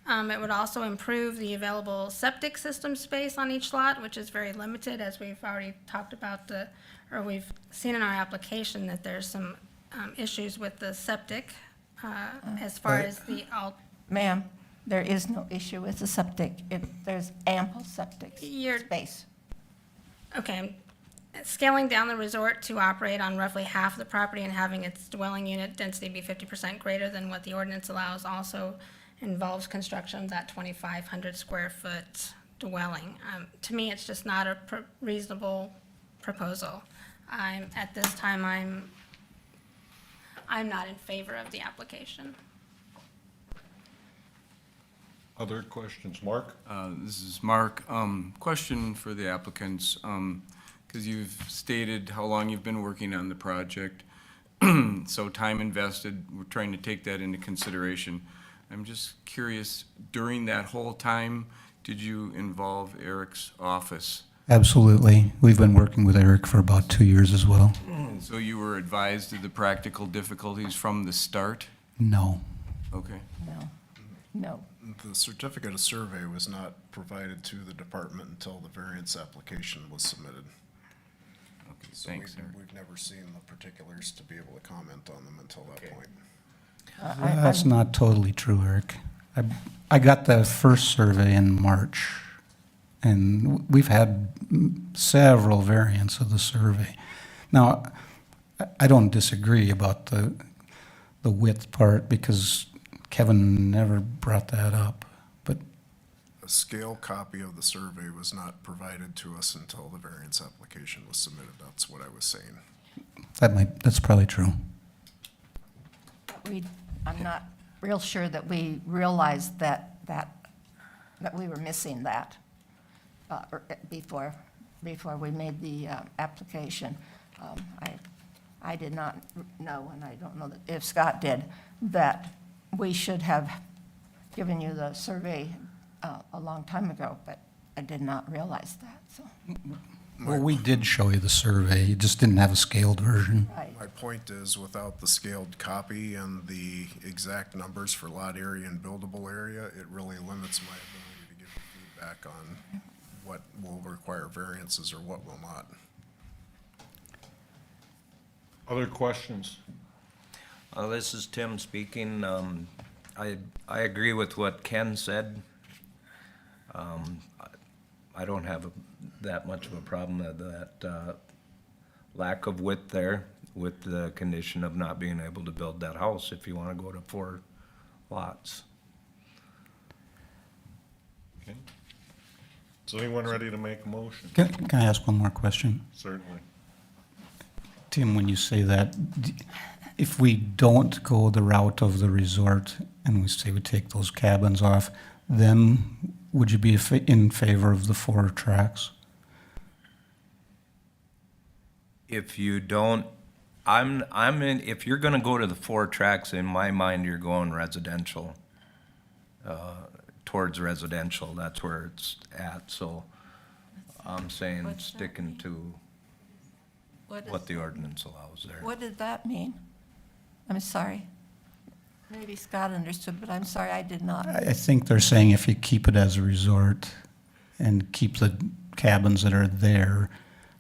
It would also improve the available septic system space on each lot, which is very limited, as we've already talked about or we've seen in our application that there's some issues with the septic as far as the ma'am, there is no issue with the septic. There's ample septic You're- space. Okay, scaling down the resort to operate on roughly half the property and having its dwelling unit density be 50% greater than what the ordinance allows also involves construction of that 2,500 square foot dwelling. To me, it's just not a reasonable proposal. At this time, I'm not in favor of the application. Other questions? Mark? This is Mark. Question for the applicants, because you've stated how long you've been working on the project. So time invested, we're trying to take that into consideration. I'm just curious, during that whole time, did you involve Eric's office? Absolutely. We've been working with Eric for about 2 years as well. So you were advised of the practical difficulties from the start? No. Okay. No. The certificate of survey was not provided to the department until the variance application was submitted. Okay, So thanks, we've, Eric. we've never seen the particulars to be able to comment on them until that point. That's not totally true, Eric. I got the first survey in March, and we've had several variants of the survey. Now, I don't disagree about the width part, because Kevin never brought that up, but A scale copy of the survey was not provided to us until the variance application was submitted. That's what I was saying. that's probably true. I'm not real sure that we realized that we were missing that before we made the application. I did not know, and I don't know if Scott did, that we should have given you the survey a long time ago, but I did not realize that, so. Well, we did show you the survey, you just didn't have a scaled version. Right. My point is, without the scaled copy and the exact numbers for lot area and buildable area, it really limits my ability to give feedback on what will require variances or what will not. Other questions? This is Tim speaking. I agree with what Ken said. I don't have that much of a problem with that lack of width there, with the condition of not being able to build that house if you want to go to 4 lots. Okay. Is anyone ready to make a motion? Can I ask one more question? Certainly. Tim, when you say that, if we don't go the route of the resort and we say we take those cabins off, then would you be in favor of the 4 tracks? If you don't, if you're gonna go to the 4 tracks, in my mind, you're going residential, towards residential, that's where it's at, so I'm saying What's that sticking mean? to what the ordinance allows there. What did that mean? I'm sorry. Maybe Scott understood, but I'm sorry, I did not. I think they're saying if you keep it as a resort and keep the cabins that are there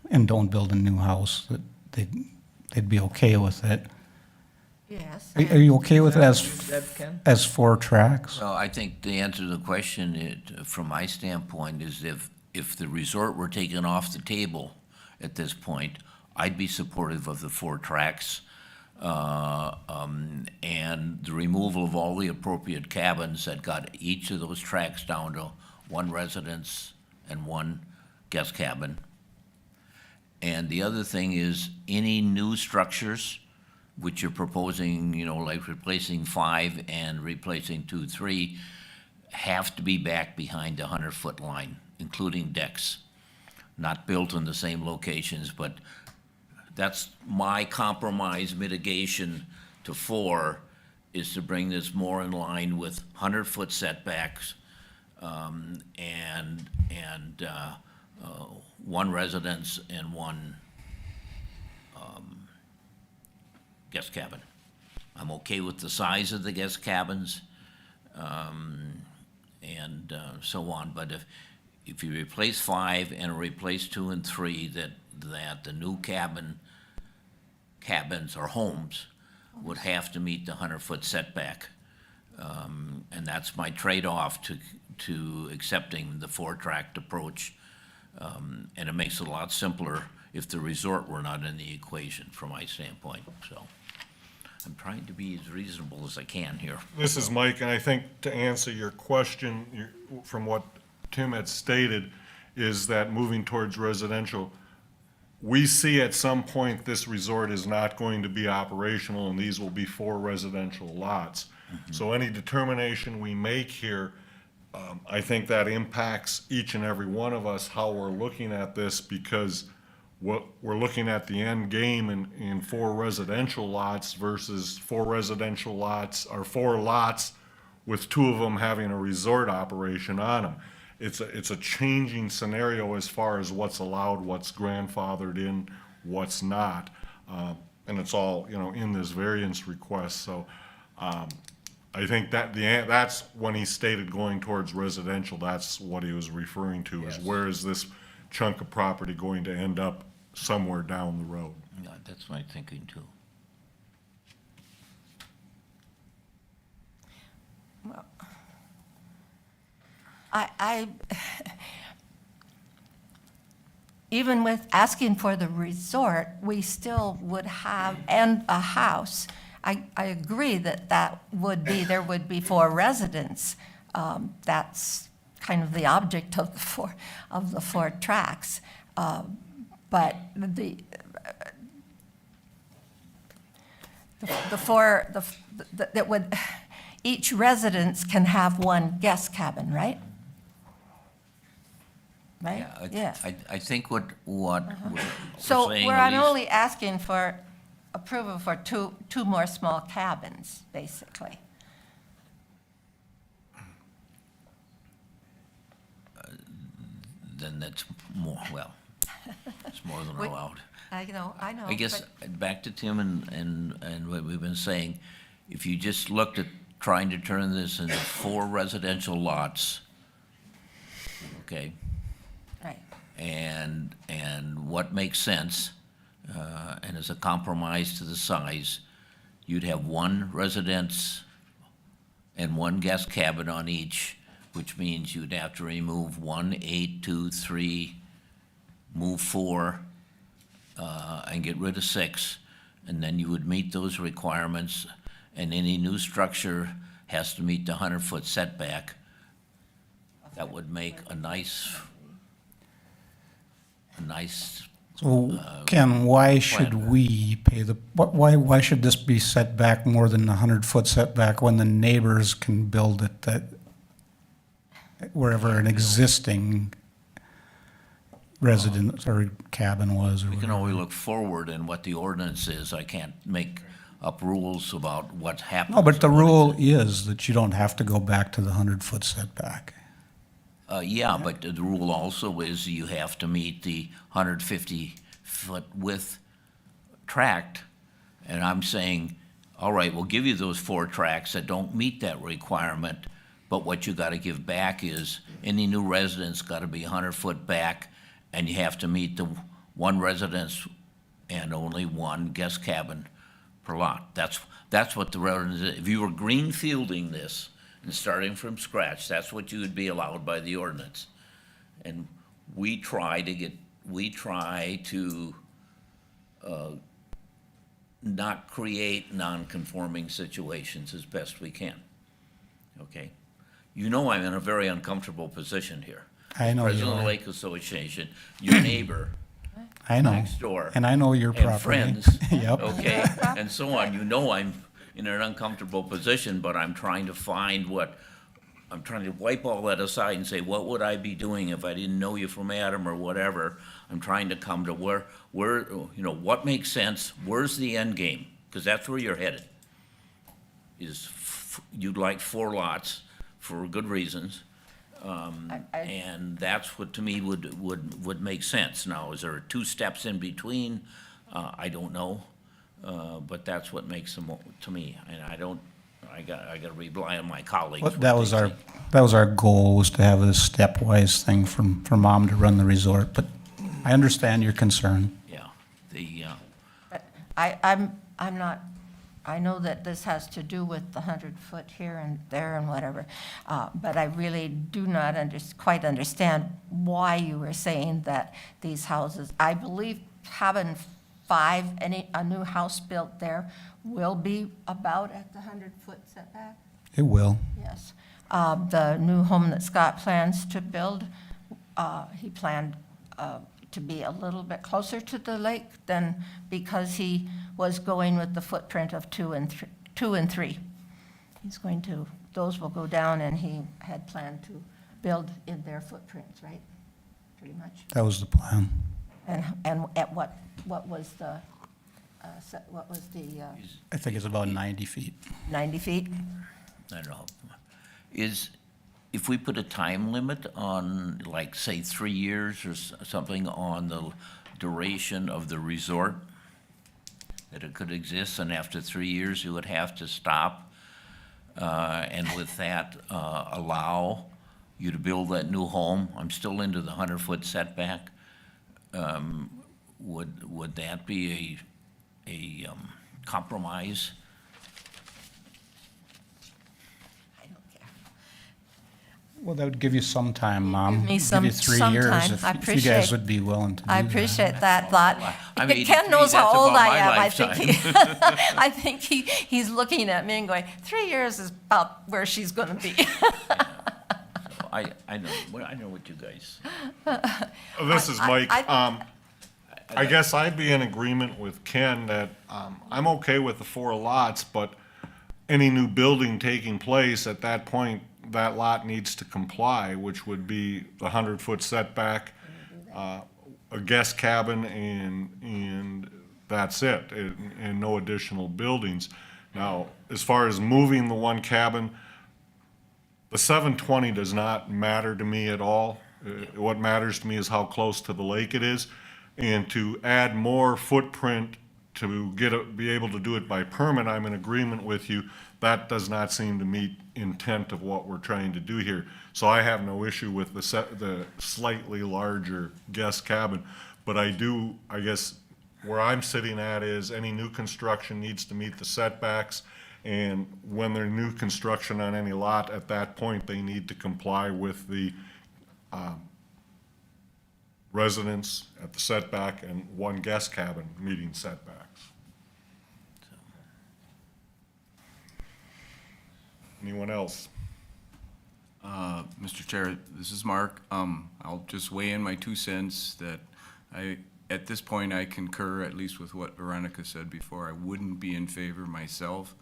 and don't build a new house, that they'd be okay with it. Yes. Are you okay with it That, Ken? as 4 tracks? So I think the answer to the question, from my standpoint, is if the resort were taken off the table at this point, I'd be supportive of the 4 tracks, and the removal of all the appropriate cabins that got each of those tracks down to 1 residence and 1 guest cabin. And the other thing is, any new structures, which you're proposing, like replacing 5 and replacing 2, 3, have to be back behind the 100-foot line, including decks. Not built in the same locations, but that's my compromise mitigation to 4, is to bring this more in line with 100-foot setbacks, and 1 residence and 1 guest cabin. I'm okay with the size of the guest cabins, and so on, but if you replace 5 and replace 2 and 3, that the new cabins or homes would have to meet the 100-foot setback. And that's my trade-off to accepting the 4-tract approach. And it makes it a lot simpler if the resort were not in the equation from my standpoint, so. I'm trying to be as reasonable as I can here. This is Mike, and I think to answer your question, from what Tim had stated, is that moving towards residential, we see at some point this resort is not going to be operational, and these will be 4 residential lots. So any determination we make here, I think that impacts each and every one of us, how we're looking at this, because what we're looking at the end game in 4 residential lots versus 4 residential lots, or 4 lots with 2 of them having a resort operation on them. It's a changing scenario as far as what's allowed, what's grandfathered in, what's not. And it's all, in this variance request. So I think that's when he stated going towards residential, that's what he was referring to, is where is this chunk of property going to end up somewhere down the road? Yeah, that's my thinking too. I even with asking for the resort, we still would have, and a house. I agree that there would be 4 residents. That's kind of the object of the 4 tracks. But that would, each residence can have 1 guest cabin, right? Right? Yeah, I think what we're So saying, where at I'm least- only asking for approval for two more small cabins, basically. then that's more, it's more than We- allowed. I know. I guess, but- back to Tim and what we've been saying, if you just looked at trying to turn this into 4 residential lots, okay, Right, and what makes sense, and as a compromise to the size, you'd have 1 residence and 1 guest cabin on each, which means you'd have to remove 1, 8, 2, 3, move 4, and get rid of 6, and then you would meet those requirements, and any new structure has to meet the 100-foot setback. That would make a nice, So, Ken, why should we pay why should this be set back more than the 100-foot setback when the neighbors can build it that wherever an existing residence or cabin was or we can whatever? only look forward in what the ordinance is. I can't make up rules about what happens. No, but the rule is that you don't have to go back to the 100-foot setback. Yeah, but the rule also is you have to meet the 150-foot width tract. And I'm saying, all right, we'll give you those 4 tracts that don't meet that requirement, but what you gotta give back is any new residence gotta be 100-foot back, and you have to meet the 1 residence and only 1 guest cabin per lot. That's what the ordinance is. If you were greenfielding this and starting from scratch, that's what you would be allowed by the ordinance. And we try to not create non-conforming situations as best we can, okay? You know I'm in a very uncomfortable position here. I know you President of the are. Lake Association, your neighbor, I know. next door. And I know your and property. friends, Yep. okay, and so on. You know I'm in an uncomfortable position, but I'm trying to find I'm trying to wipe all that aside and say, what would I be doing if I didn't know you from Adam or whatever? I'm trying to come to where, what makes sense? Where's the end game? Because that's where you're headed. You'd like 4 lots for good reasons. And that's what, to me, would make sense. Now, is there 2 steps in between? I don't know, but that's what makes them, to me, and I gotta rely on my colleagues. Well, what that they was our, think. that was our goal, was to have this stepwise thing for Mom to run the resort, but I understand your concern. Yeah, But I'm not, I know that this has to do with the 100-foot here and there and whatever, but I really do not quite understand why you were saying that these houses, I believe having a new house built there will be about at the 100-foot setback? It will. Yes. The new home that Scott plans to build, he planned to be a little bit closer to the lake than, because he was going with the footprint of 2 and 3. He's going to, those will go down, and he had planned to build in their footprints, right? Pretty much. That was the plan. And at what was the, I think it's about 90 feet. 90 feet? I don't know. If we put a time limit on, like, say, 3 years or something on the duration of the resort, that it could exist, and after 3 years, you would have to stop, and with that, allow you to build that new home. I'm still into the 100-foot setback. Would that be a compromise? I don't care. Well, that would give you some time, Mom. Give me Give you some 3 years time. if I you guys appreciate- would be willing to do I that. appreciate that thought. I'm 83, Ken knows how that's old about I my am. lifetime. I think he's looking at me and going, 3 years is about where she's going to be. I know what you guys, This is Mike. I- I guess I'd be in agreement with Ken that, I'm okay with the 4 lots, but any new building taking place at that point, that lot needs to comply, which would be the 100-foot setback, a guest cabin, and that's it, and no additional buildings. Now, as far as moving the 1 cabin, the 720 does not matter to me at all. What matters to me is how close to the lake it is. And to add more footprint to be able to do it by permit, I'm in agreement with you. That does not seem to meet intent of what we're trying to do here. So I have no issue with the slightly larger guest cabin. But I guess, where I'm sitting at is any new construction needs to meet the setbacks. And when there's new construction on any lot, at that point, they need to comply with the residents at the setback and 1 guest cabin meeting setbacks. Anyone else? Mr. Chair, this is Mark. I'll just weigh in my 2 cents that at this point, I concur, at least with what Veronica said before. I wouldn't be in favor myself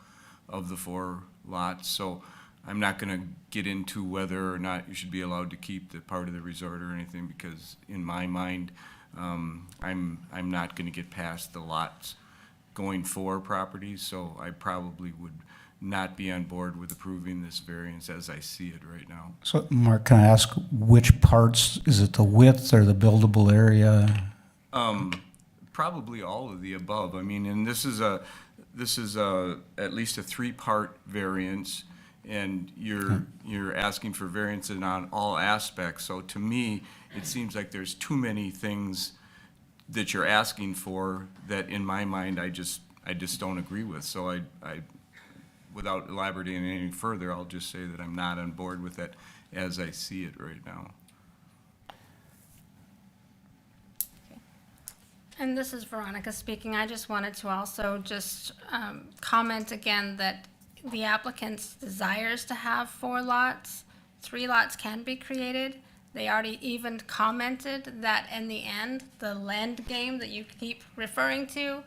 of the 4 lots, so I'm not gonna get into whether or not you should be allowed to keep the part of the resort or anything, because in my mind, I'm not gonna get past the lots going for properties, so I probably would not be on board with approving this variance as I see it right now. So, Mark, can I ask which parts, is it the width or the buildable area? Probably all of the above. I mean, and this is at least a 3-part variance, and you're asking for variance on all aspects. So to me, it seems like there's too many things that you're asking for that, in my mind, I just don't agree with. So without elaborating any further, I'll just say that I'm not on board with that as I see it right now. And this is Veronica speaking. I just wanted to also just comment again that the applicant's desires to have 4 lots, 3 lots can be created. They already even commented that in the end, the land game that you keep referring to,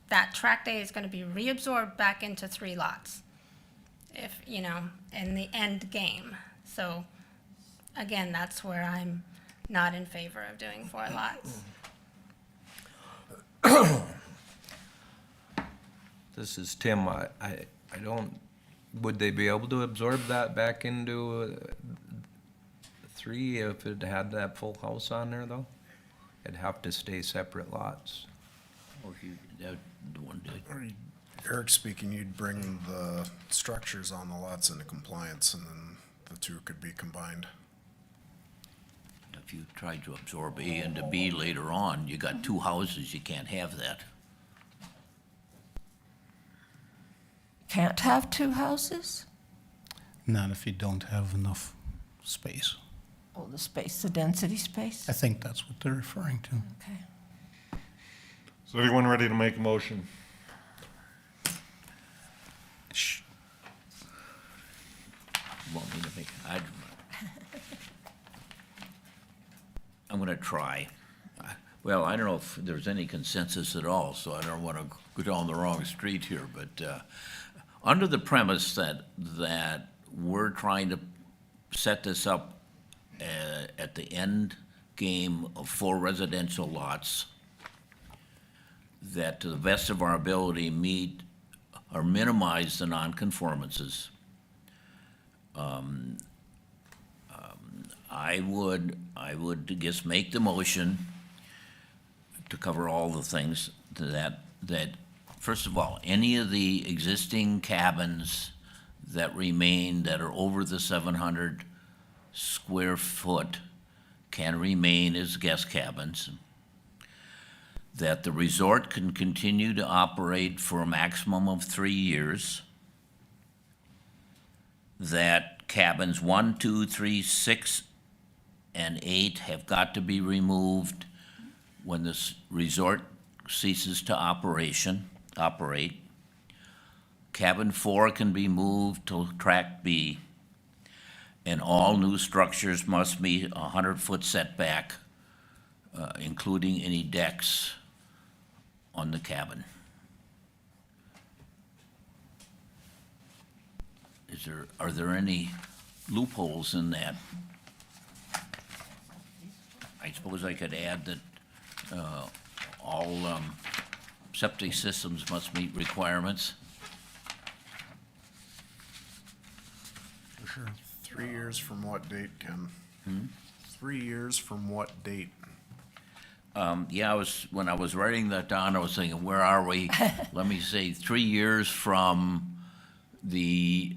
that tract A is going to be reabsorbed back into 3 lots. If, you know, in the end game. So again, that's where I'm not in favor of doing 4 lots. This is Tim. I don't, would they be able to absorb that back into 3 if it had that full house on there, though? It'd have to stay separate lots. Or if you, that, the one day. Eric speaking, you'd bring the structures on the lots into compliance, and then the 2 could be combined. If you tried to absorb A into B later on, you got 2 houses, you can't have that. Can't have 2 houses? Not if you don't have enough space. Oh, the space, the density space? I think that's what they're referring to. Okay. So anyone ready to make a motion? Shh. Want me to make, I'm gonna try. Well, I don't know if there's any consensus at all, so I don't wanna go down the wrong street here, but, under the premise that we're trying to set this up at the end game of 4 residential lots, that to the best of our ability meet or minimize the nonconformances. I would just make the motion to cover all the things that first of all, any of the existing cabins that remain that are over the 700 square foot can remain as guest cabins. That the resort can continue to operate for a maximum of 3 years. That cabins 1, 2, 3, 6, and 8 have got to be removed when this resort ceases to operate. Cabin 4 can be moved to tract B, and all new structures must meet a 100-foot setback, including any decks on the cabin. Are there any loopholes in that? I suppose I could add that all septic systems must meet requirements. For sure. 3 years from what date, Ken? 3 years from what date? Yeah, when I was writing that down, I was thinking, where are we? Let me say 3 years from the,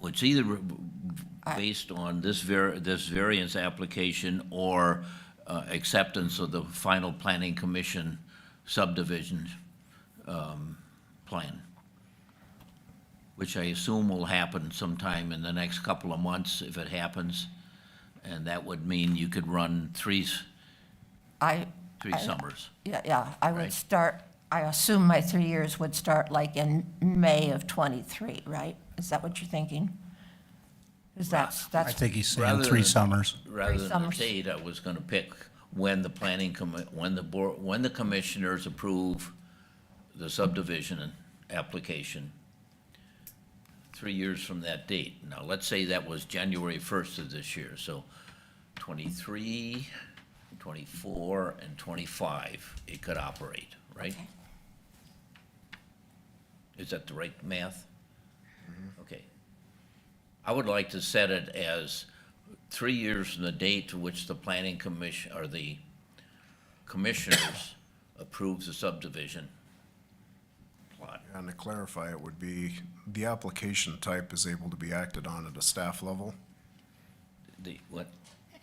it's either based on this variance application or acceptance of the final planning commission subdivision plan, which I assume will happen sometime in the next couple of months if it happens. And that would mean you could run three summers. Yeah, I would Right. start, I assume my 3 years would start like in May of '23, right? Is that what you're thinking? Is I that's, think he's saying Rather 3 than- summers. Rather than the summers. date, I was gonna pick when the when the commissioners approve the subdivision application. 3 years from that date. Now, let's say that was January 1st of this year, so 23, 24, and 25, it could operate, right? Okay. Is that the right math? Okay. I would like to set it as 3 years from the date to which the planning commission, or the commissioners approves the subdivision plot. And to clarify, it would be, the application type is able to be acted on at a staff level. What?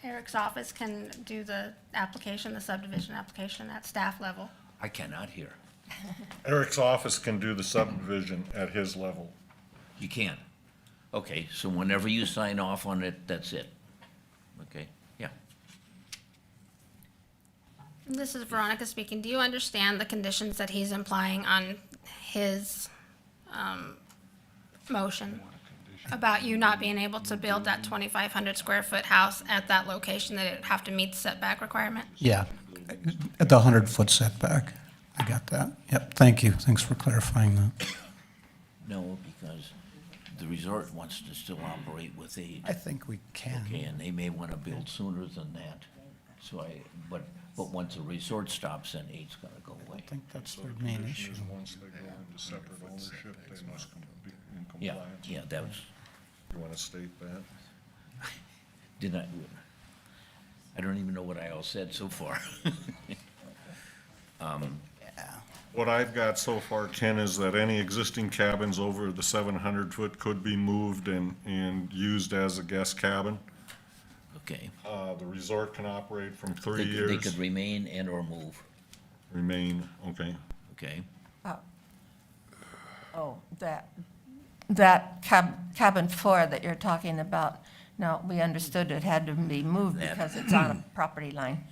Eric's office can do the application, the subdivision application at staff level. I cannot hear. Eric's office can do the subdivision at his level. You can. Okay, so whenever you sign off on it, that's it. Okay, yeah. This is Veronica speaking. Do you understand the conditions that he's implying on his motion about you not being able to build that 2,500 square foot house at that location, that it would have to meet the setback requirement? Yeah, at the 100-foot setback. I got that. Yep, thank you. Thanks for clarifying that. No, because the resort wants to still operate with 8. I think we can. Okay, and they may want to build sooner than that. So but once the resort stops, then 8's gonna go away. I think that's their main issue. Once they go into separate ownership, they must be in Yeah, compliance. yeah, that was, You wanna state that? I don't even know what I all said so far. What I've got so far, Ken, is that any existing cabins over the 700 foot could be moved and used as a guest cabin. Okay. The resort can operate from 3 They years. could remain and or move, Remain, okay. okay? Oh, that cabin 4 that you're talking about, no, we understood it had to be moved That- because it's on a property line.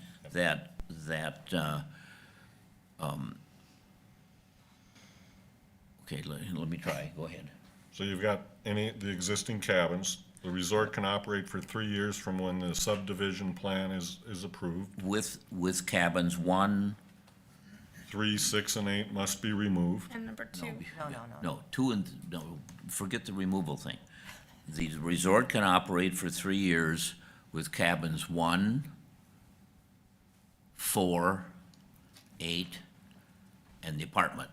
Okay, let me try, go ahead. So you've got the existing cabins. The resort can operate for 3 years from when the subdivision plan is approved. With cabins 1, 3, 6, and 8 must be removed. And number 2. no, 2 and, no, forget the removal thing. The resort can operate for 3 years with cabins 1, 4, 8, and the apartment.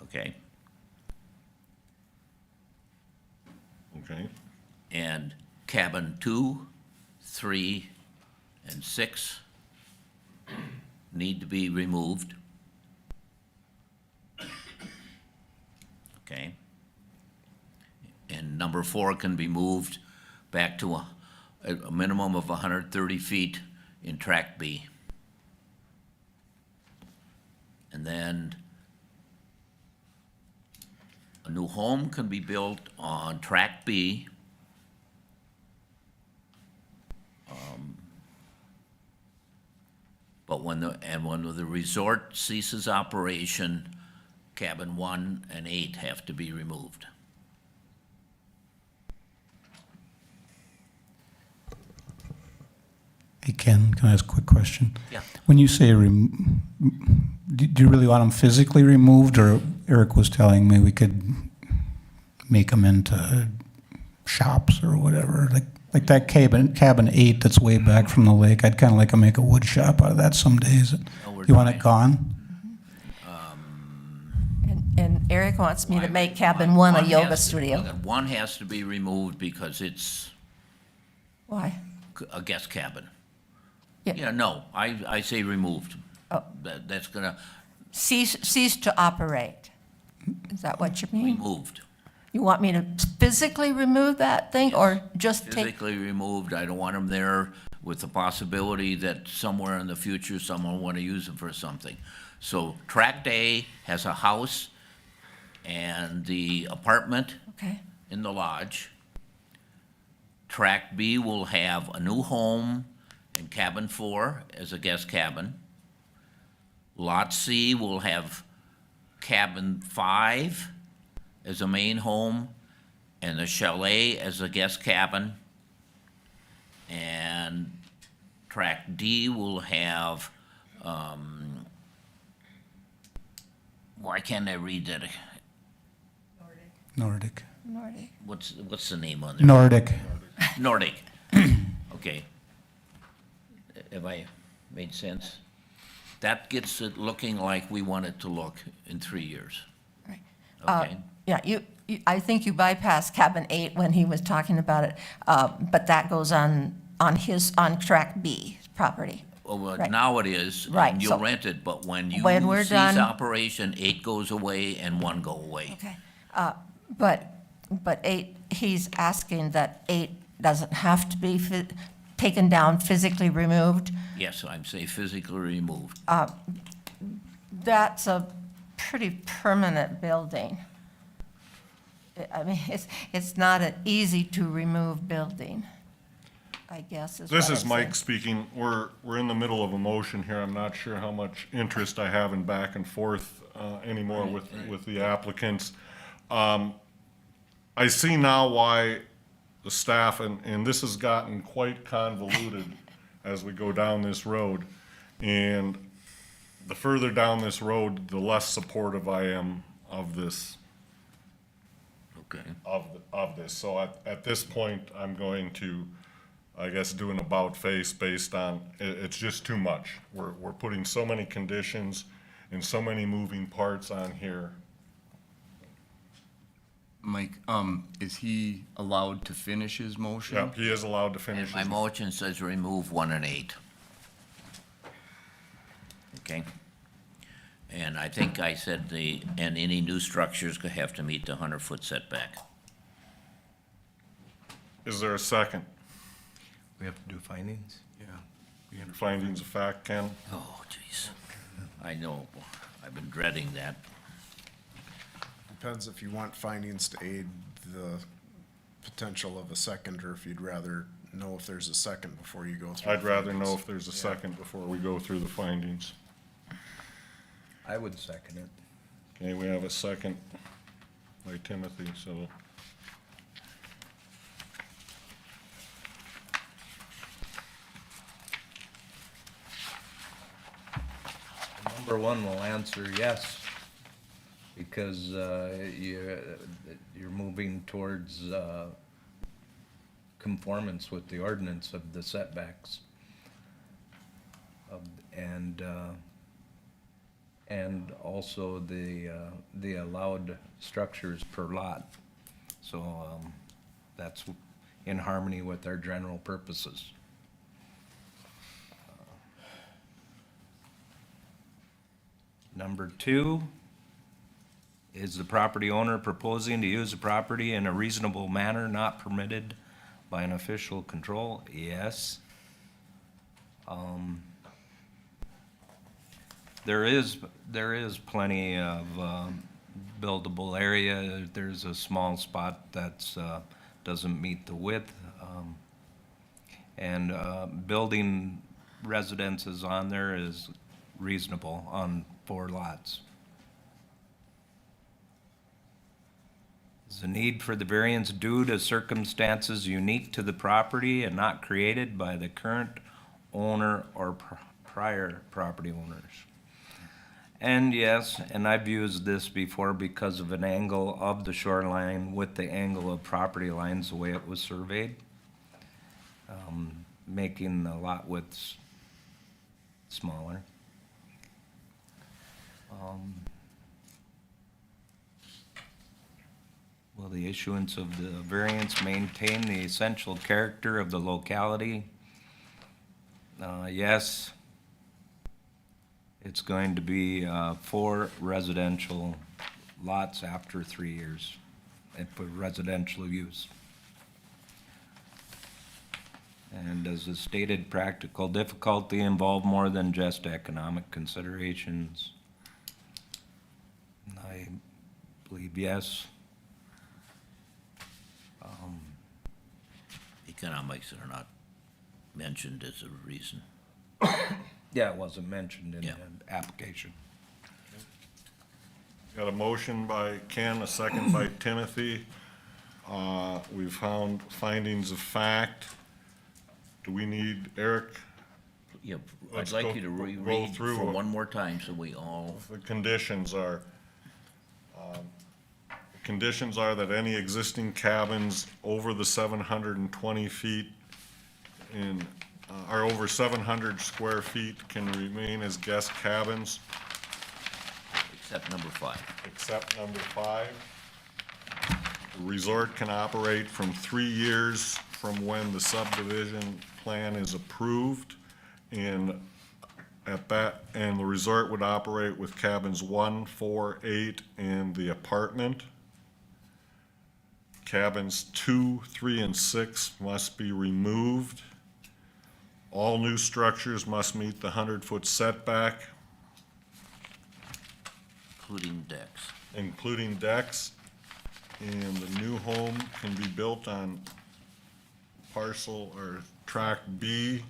Okay? Okay, And cabin 2, 3, and 6 need to be removed. Okay? And number 4 can be moved back to a minimum of 130 feet in tract B. And then a new home can be built on tract B. But when the resort ceases operation, cabin 1 and 8 have to be removed. Hey, Ken, can I ask a quick question? Yeah. When you say, do you really want them physically removed, or Eric was telling me we could make them into shops or whatever? Like that cabin 8 that's way back from the lake, I'd kind of like to make a wood shop out of that some days. we're You want it trying. gone? And Eric wants me to make cabin 1 a yoga studio. 1 has to be removed because it's Why? a guest cabin. Yeah. Yeah, no, I say removed. Oh. That's gonna, Cease to operate. Is that what you mean? removed. You want me to physically remove that thing or just take? Physically removed, I don't want them there with the possibility that somewhere in the future, someone will want to use them for something. So tract A has a house and the apartment Okay, in the lodge. Tract B will have a new home and cabin 4 as a guest cabin. Lot C will have cabin 5 as a main home and the chalet as a guest cabin. And tract D will have, why can't I read that? Nordic. Nordic. What's the name on there? Nordic. Nordic. Okay. Have I made sense? That gets it looking like we want it to look in 3 years. Right. Okay? Yeah, I think you bypassed cabin 8 when he was talking about it, but that goes on track B property. Well, Right. now it is, Right, and so- you'll rent it, but when you When we're cease done- operation, 8 goes away and 1 go away. Okay. But 8, he's asking that 8 doesn't have to be taken down, physically removed. Yes, I'm saying physically removed. that's a pretty permanent building. I mean, it's not an easy-to-remove building, I guess is what This I'm is Mike saying. speaking. We're in the middle of a motion here. I'm not sure how much interest I have in back and forth anymore with the applicants. I see now why the staff, and this has gotten quite convoluted as we go down this road. And the further down this road, the less supportive I am of this. Okay. Of this. So at this point, I'm going to, I guess, do an about face based on, it's just too much. We're putting so many conditions and so many moving parts on here. Mike, is he allowed to finish his motion? Yep, he is allowed to finish My his. motion says remove 1 and 8. Okay? And I think I said and any new structures could have to meet the 100-foot setback. Is there a second? We have to do findings? Yeah. Findings of fact, Ken? Oh, jeez. I know. I've been dreading that. Depends if you want findings to aid the potential of a second, or if you'd rather know if there's a second before you go through. I'd the rather know findings. if there's a second before we go through the findings. I would second it. Okay, we have a second by Timothy, so. Number one will answer yes, because you're moving towards conformance with the ordinance of the setbacks. And also the allowed structures per lot. So that's in harmony with our general purposes. Number two, is the property owner proposing to use the property in a reasonable manner not permitted by an official control? Yes. There is plenty of buildable area. There's a small spot that's doesn't meet the width. And building residences on there is reasonable on 4 lots. Is the need for the variance due to circumstances unique to the property and not created by the current owner or prior property owners? And yes, and I've used this before because of an angle of the shoreline with the angle of property lines, the way it was surveyed, making the lot widths smaller. Will the issuance of the variance maintain the essential character of the locality? Yes. It's going to be 4 residential lots after 3 years for residential use. And does the stated practical difficulty involve more than just economic considerations? I believe yes. Economics are not mentioned as a reason. Yeah, it wasn't mentioned in Yeah. the application. Got a motion by Ken, a second by Timothy. We've found findings of fact. Do we need, Eric, Yeah, I'd Let's like go- you to go reread through for what- one more time so we all, the conditions are, conditions are that any existing cabins over the 720 feet in, are over 700 square feet can remain as guest cabins, except number 5. except number 5. The resort can operate from 3 years from when the subdivision plan is approved, and and the resort would operate with cabins 1, 4, 8, and the apartment. Cabins 2, 3, and 6 must be removed. All new structures must meet the 100-foot setback. including decks. including decks, and the new home can be built on parcel or tract B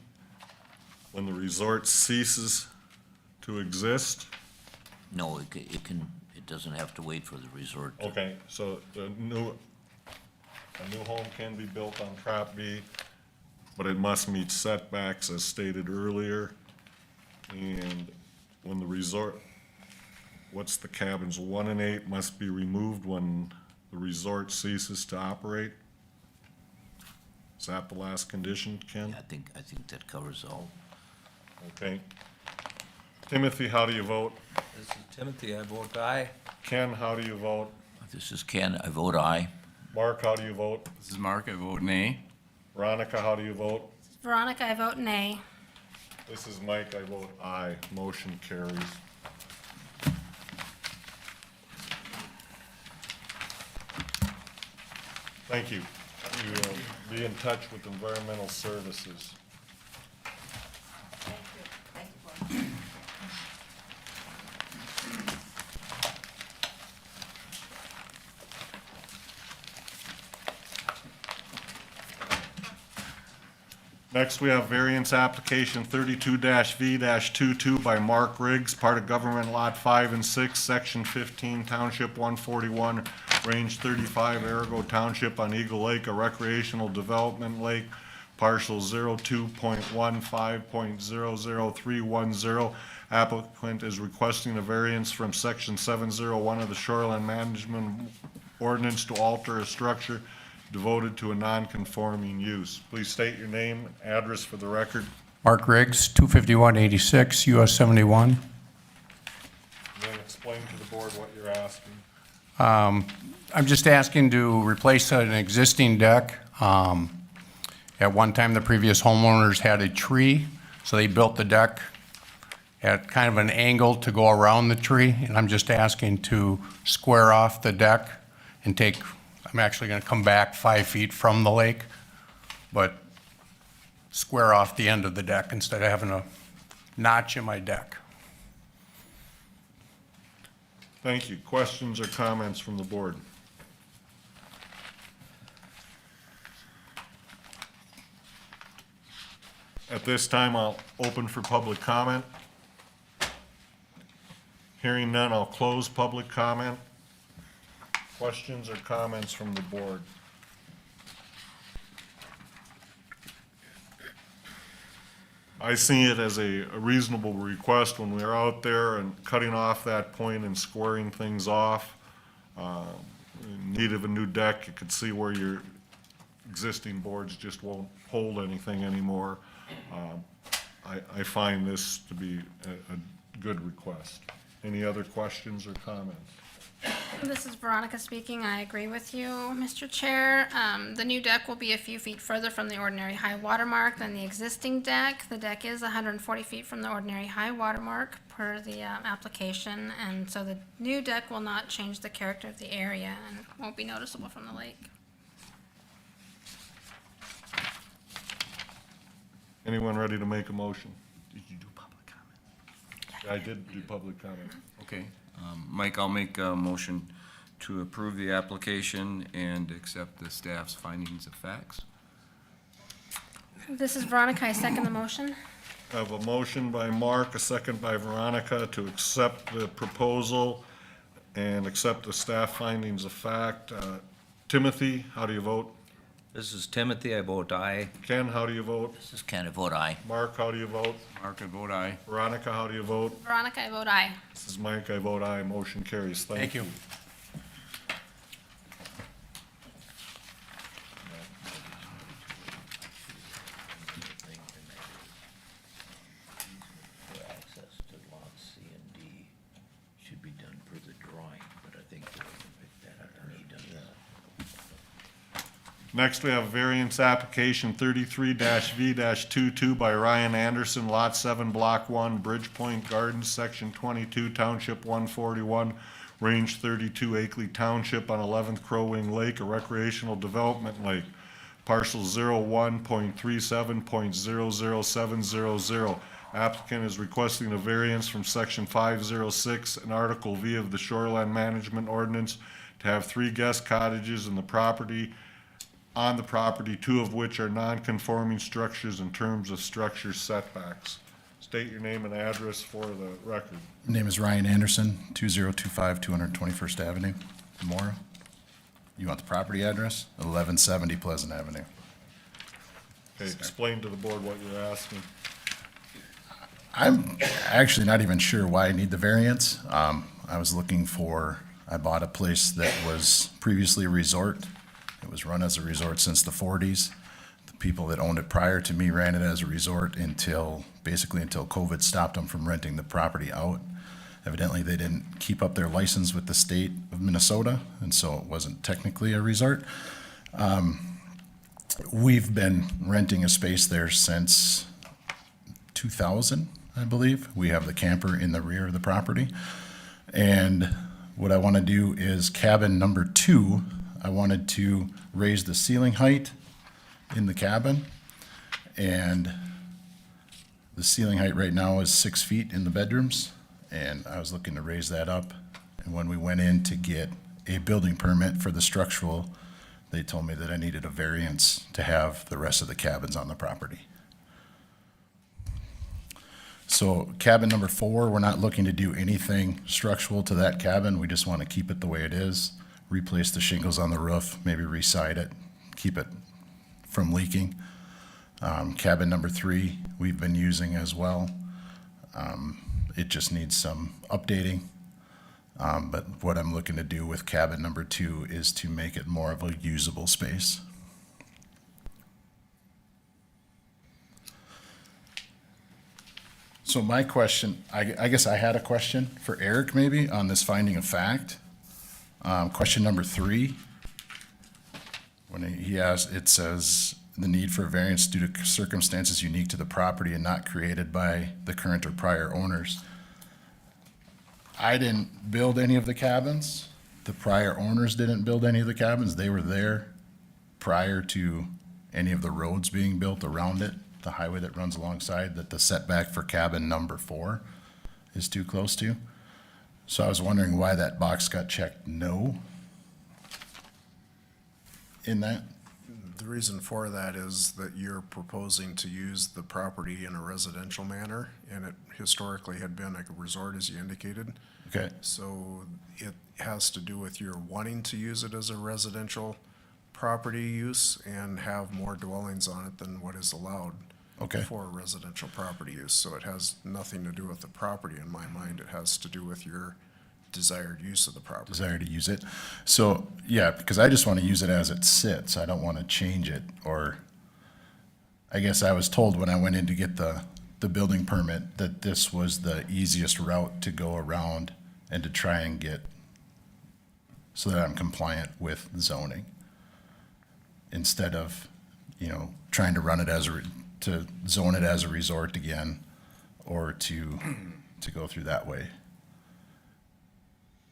when the resort ceases to exist. No, it doesn't have to wait for the resort. to- Okay, so a new home can be built on tract B, but it must meet setbacks as stated earlier. And when the resort, what's the cabins, 1 and 8 must be removed when the resort ceases to operate? Is that the last condition, Ken? I think that covers all. Okay. Timothy, how do you vote? This is Timothy, I vote aye. Ken, how do you vote? This is Ken, I vote aye. Mark, how do you vote? This is Mark, I vote nay. Veronica, how do you vote? Veronica, I vote nay. This is Mike, I vote aye. Motion carries. Thank you. You will be in touch with Environmental Services. Thank you, Board. Next, we have variance application 32-V-22 by Mark Riggs, part of Government Lot 5 and 6, Section 15, Township 141, Range 35, Arago Township on Eagle Lake, a recreational development lake, parcel 02.15.00310. Applicant is requesting a variance from Section 701 of the Shoreline Management Ordinance to alter a structure devoted to a non-conforming use. Please state your name, address for the record, Mark Riggs, 25186 US 71. and then explain to the board what you're asking. I'm just asking to replace an existing deck. At one time, the previous homeowners had a tree, so they built the deck at kind of an angle to go around the tree, and I'm just asking to square off the deck and take, I'm actually going to come back 5 feet from the lake, but square off the end of the deck instead of having a notch in my deck. Thank you. Questions or comments from the board? At this time, I'll open for public comment. Hearing none, I'll close public comment. Questions or comments from the board? I see it as a reasonable request when we're out there and cutting off that point and squaring things off. In need of a new deck, you could see where your existing boards just won't hold anything anymore. I find this to be a good request. Any other questions or comments? This is Veronica speaking. I agree with you, Mr. Chair. The new deck will be a few feet further from the ordinary high water mark than the existing deck. The deck is 140 feet from the ordinary high water mark per the application, and so the new deck will not change the character of the area and won't be noticeable from the lake. Anyone ready to make a motion? Did you do public comment? I did do public comment. Okay. Mike, I'll make a motion to approve the application and accept the staff's findings of facts. This is Veronica. I second the motion. I have a motion by Mark, a second by Veronica to accept the proposal and accept the staff findings of fact. Timothy, how do you vote? This is Timothy, I vote aye. Ken, how do you vote? This is Ken, I vote aye. Mark, how do you vote? Mark, I vote aye. Veronica, how do you vote? Veronica, I vote aye. This is Mike, I vote aye. Motion carries. Thank you. For access to lots C and D should be done per the drawing, but I think that we can pick that up when he does that. Next, we have variance application 33-V-22 by Ryan Anderson, Lot 7, Block 1, Bridgepoint Gardens, Section 22, Township 141, Range 32, Akeley Township on 11th Crow Wing Lake, a recreational development lake. Parcel 01.37.00700. Applicant is requesting a variance from section 506 and Article V of the Shoreline Management Ordinance to have 3 guest cottages on the property, 2 of which are non-conforming structures in terms of structure setbacks. State your name and address for the record. Name is Ryan Anderson, 2025 221st Avenue, Mora. You want the property address? 1170 Pleasant Avenue. Okay, explain to the board what you're asking. I'm actually not even sure why I need the variance. I bought a place that was previously a resort. It was run as a resort since the 40s. The people that owned it prior to me ran it as a resort until COVID stopped them from renting the property out. Evidently, they didn't keep up their license with the state of Minnesota, and so it wasn't technically a resort. We've been renting a space there since 2000, I believe. We have the camper in the rear of the property. And what I want to do is cabin number 2, I wanted to raise the ceiling height in the cabin. And the ceiling height right now is 6 feet in the bedrooms. And I was looking to raise that up. And when we went in to get a building permit for the structural, they told me that I needed a variance to have the rest of the cabins on the property. So cabin number 4, we're not looking to do anything structural to that cabin. We just want to keep it the way it is, replace the shingles on the roof, maybe re-side it, keep it from leaking. Cabin number 3, we've been using as well. It just needs some updating. But what I'm looking to do with cabin number 2 is to make it more of a usable space. So my question, I guess I had a question for Eric maybe on this finding of fact. Question number 3, when he asked, it says, the need for a variance due to circumstances unique to the property and not created by the current or prior owners. I didn't build any of the cabins. The prior owners didn't build any of the cabins. They were there prior to any of the roads being built around it, the highway that runs alongside, that the setback for cabin number 4 is too close to. So I was wondering why that box got checked no in that. The reason for that is that you're proposing to use the property in a residential manner, and it historically had been like a resort, as you indicated. Okay, So it has to do with your wanting to use it as a residential property use and have more dwellings on it than what is allowed okay. for residential property use. So it has nothing to do with the property in my mind. It has to do with your desired use of the property. Desire to use it. So, yeah, because I just want to use it as it sits. I don't want to change it, or I guess I was told when I went in to get the building permit that this was the easiest route to go around and to try and get so that I'm compliant with zoning, instead of, trying to run it to zone it as a resort again, or to go through that way.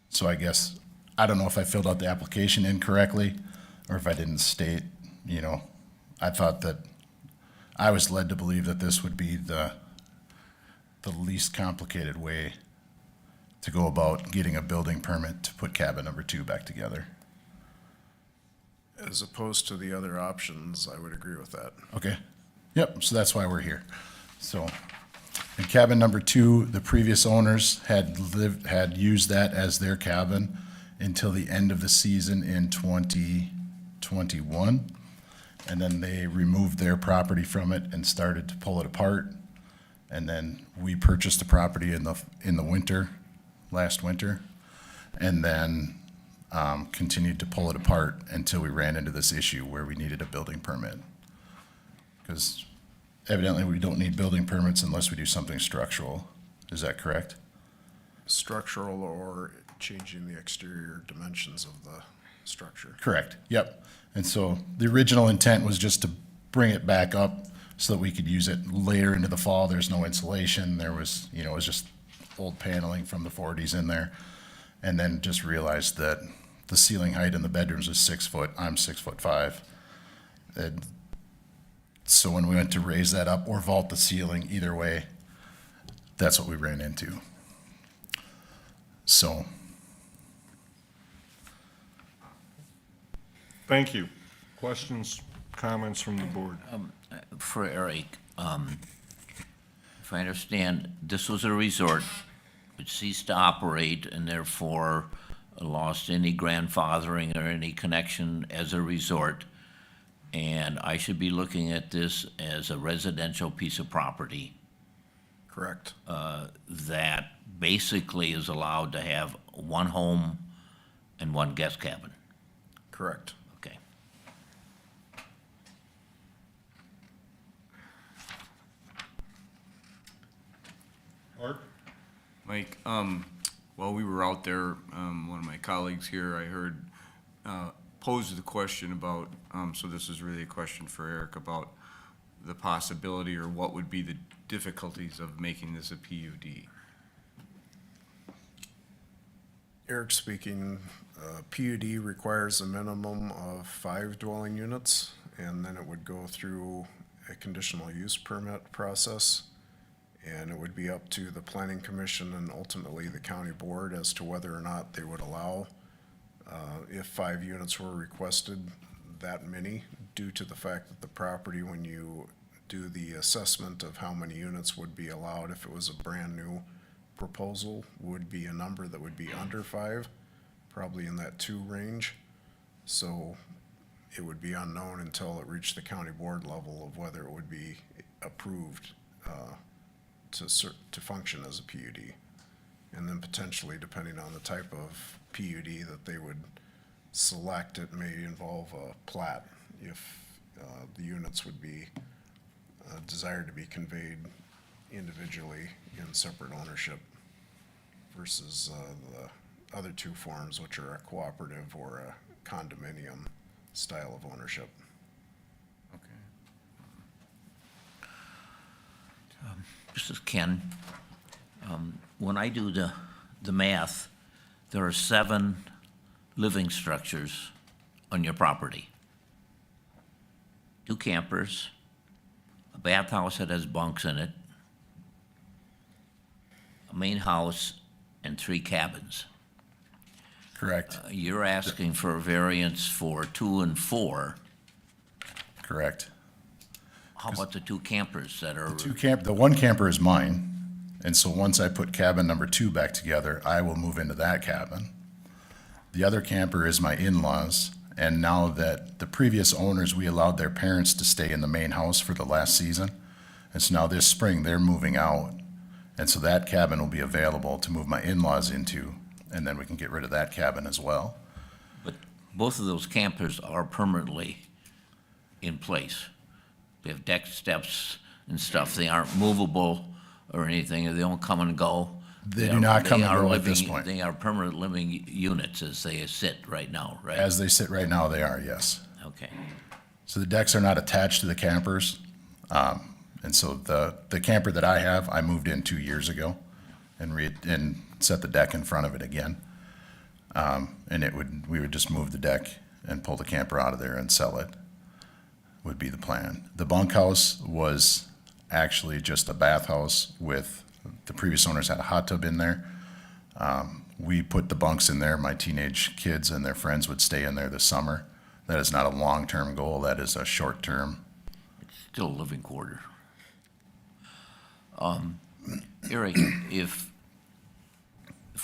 So I guess, I don't know if I filled out the application incorrectly, or if I didn't state, I thought that, I was led to believe that this would be the least complicated way to go about getting a building permit to put cabin number 2 back together. As opposed to the other options, I would agree with that. Okay, yep, so that's why we're here. So, in cabin number 2, the previous owners had used that as their cabin until the end of the season in 2021. And then they removed their property from it and started to pull it apart. And then we purchased the property in the winter, last winter, and then continued to pull it apart until we ran into this issue where we needed a building permit. Because evidently we don't need building permits unless we do something structural. Is that correct? Structural or changing the exterior dimensions of the structure. Correct, yep. And so the original intent was just to bring it back up so that we could use it later into the fall. There's no insulation. There was, it was just old paneling from the 40s in there. And then just realized that the ceiling height in the bedrooms was 6 foot. I'm 6'5". So when we went to raise that up or vault the ceiling, either way, that's what we ran into. So, Thank you. Questions, comments from the board? For Eric, if I understand, this was a resort, it ceased to operate and therefore lost any grandfathering or any connection as a resort. And I should be looking at this as a residential piece of property Correct. that basically is allowed to have one home and one guest cabin. Correct. Okay. Art? Mike, while we were out there, one of my colleagues here, I heard, posed the question about, so this is really a question for Eric, about the possibility or what would be the difficulties of making this a PUD. Eric speaking, PUD requires a minimum of 5 dwelling units, and then it would go through a conditional use permit process. And it would be up to the planning commission and ultimately the county board as to whether or not they would allow, if 5 units were requested, that many, due to the fact that the property, when you do the assessment of how many units would be allowed, if it was a brand-new proposal, would be a number that would be under 5, probably in that 2 range. So it would be unknown until it reached the county board level of whether it would be approved to function as a PUD. And then potentially, depending on the type of PUD that they would select, it may involve a plat if the units would be desired to be conveyed individually in separate ownership versus the other 2 forms, which are a cooperative or a condominium style of ownership. This is Ken. When I do the math, there are 7 living structures on your property. 2 campers, a bathhouse that has bunks in it, a main house, and 3 cabins. correct, You're asking for a variance for 2 and 4. correct. How about the 2 campers that are? The one camper is mine, and so once I put cabin number 2 back together, I will move into that cabin. The other camper is my in-laws, and now that the previous owners, we allowed their parents to stay in the main house for the last season, and so now this spring, they're moving out, and so that cabin will be available to move my in-laws into, and then we can get rid of that cabin as well. But both of those campers are permanently in place. They have deck steps and stuff. They aren't movable or anything. They don't come and go. They do not come and are go at this living- point. They are permanent living units as they sit right now, right? As they sit right now, they are, yes. Okay. So the decks are not attached to the campers. And so the camper that I have, I moved in 2 years ago and set the deck in front of it again. And we would just move the deck and pull the camper out of there and sell it, would be the plan. The bunkhouse was actually just a bathhouse with, the previous owners had a hot tub in there. We put the bunks in there. My teenage kids and their friends would stay in there this summer. That is not a long-term goal. That is a short-term. Still a living quarter. Eric, if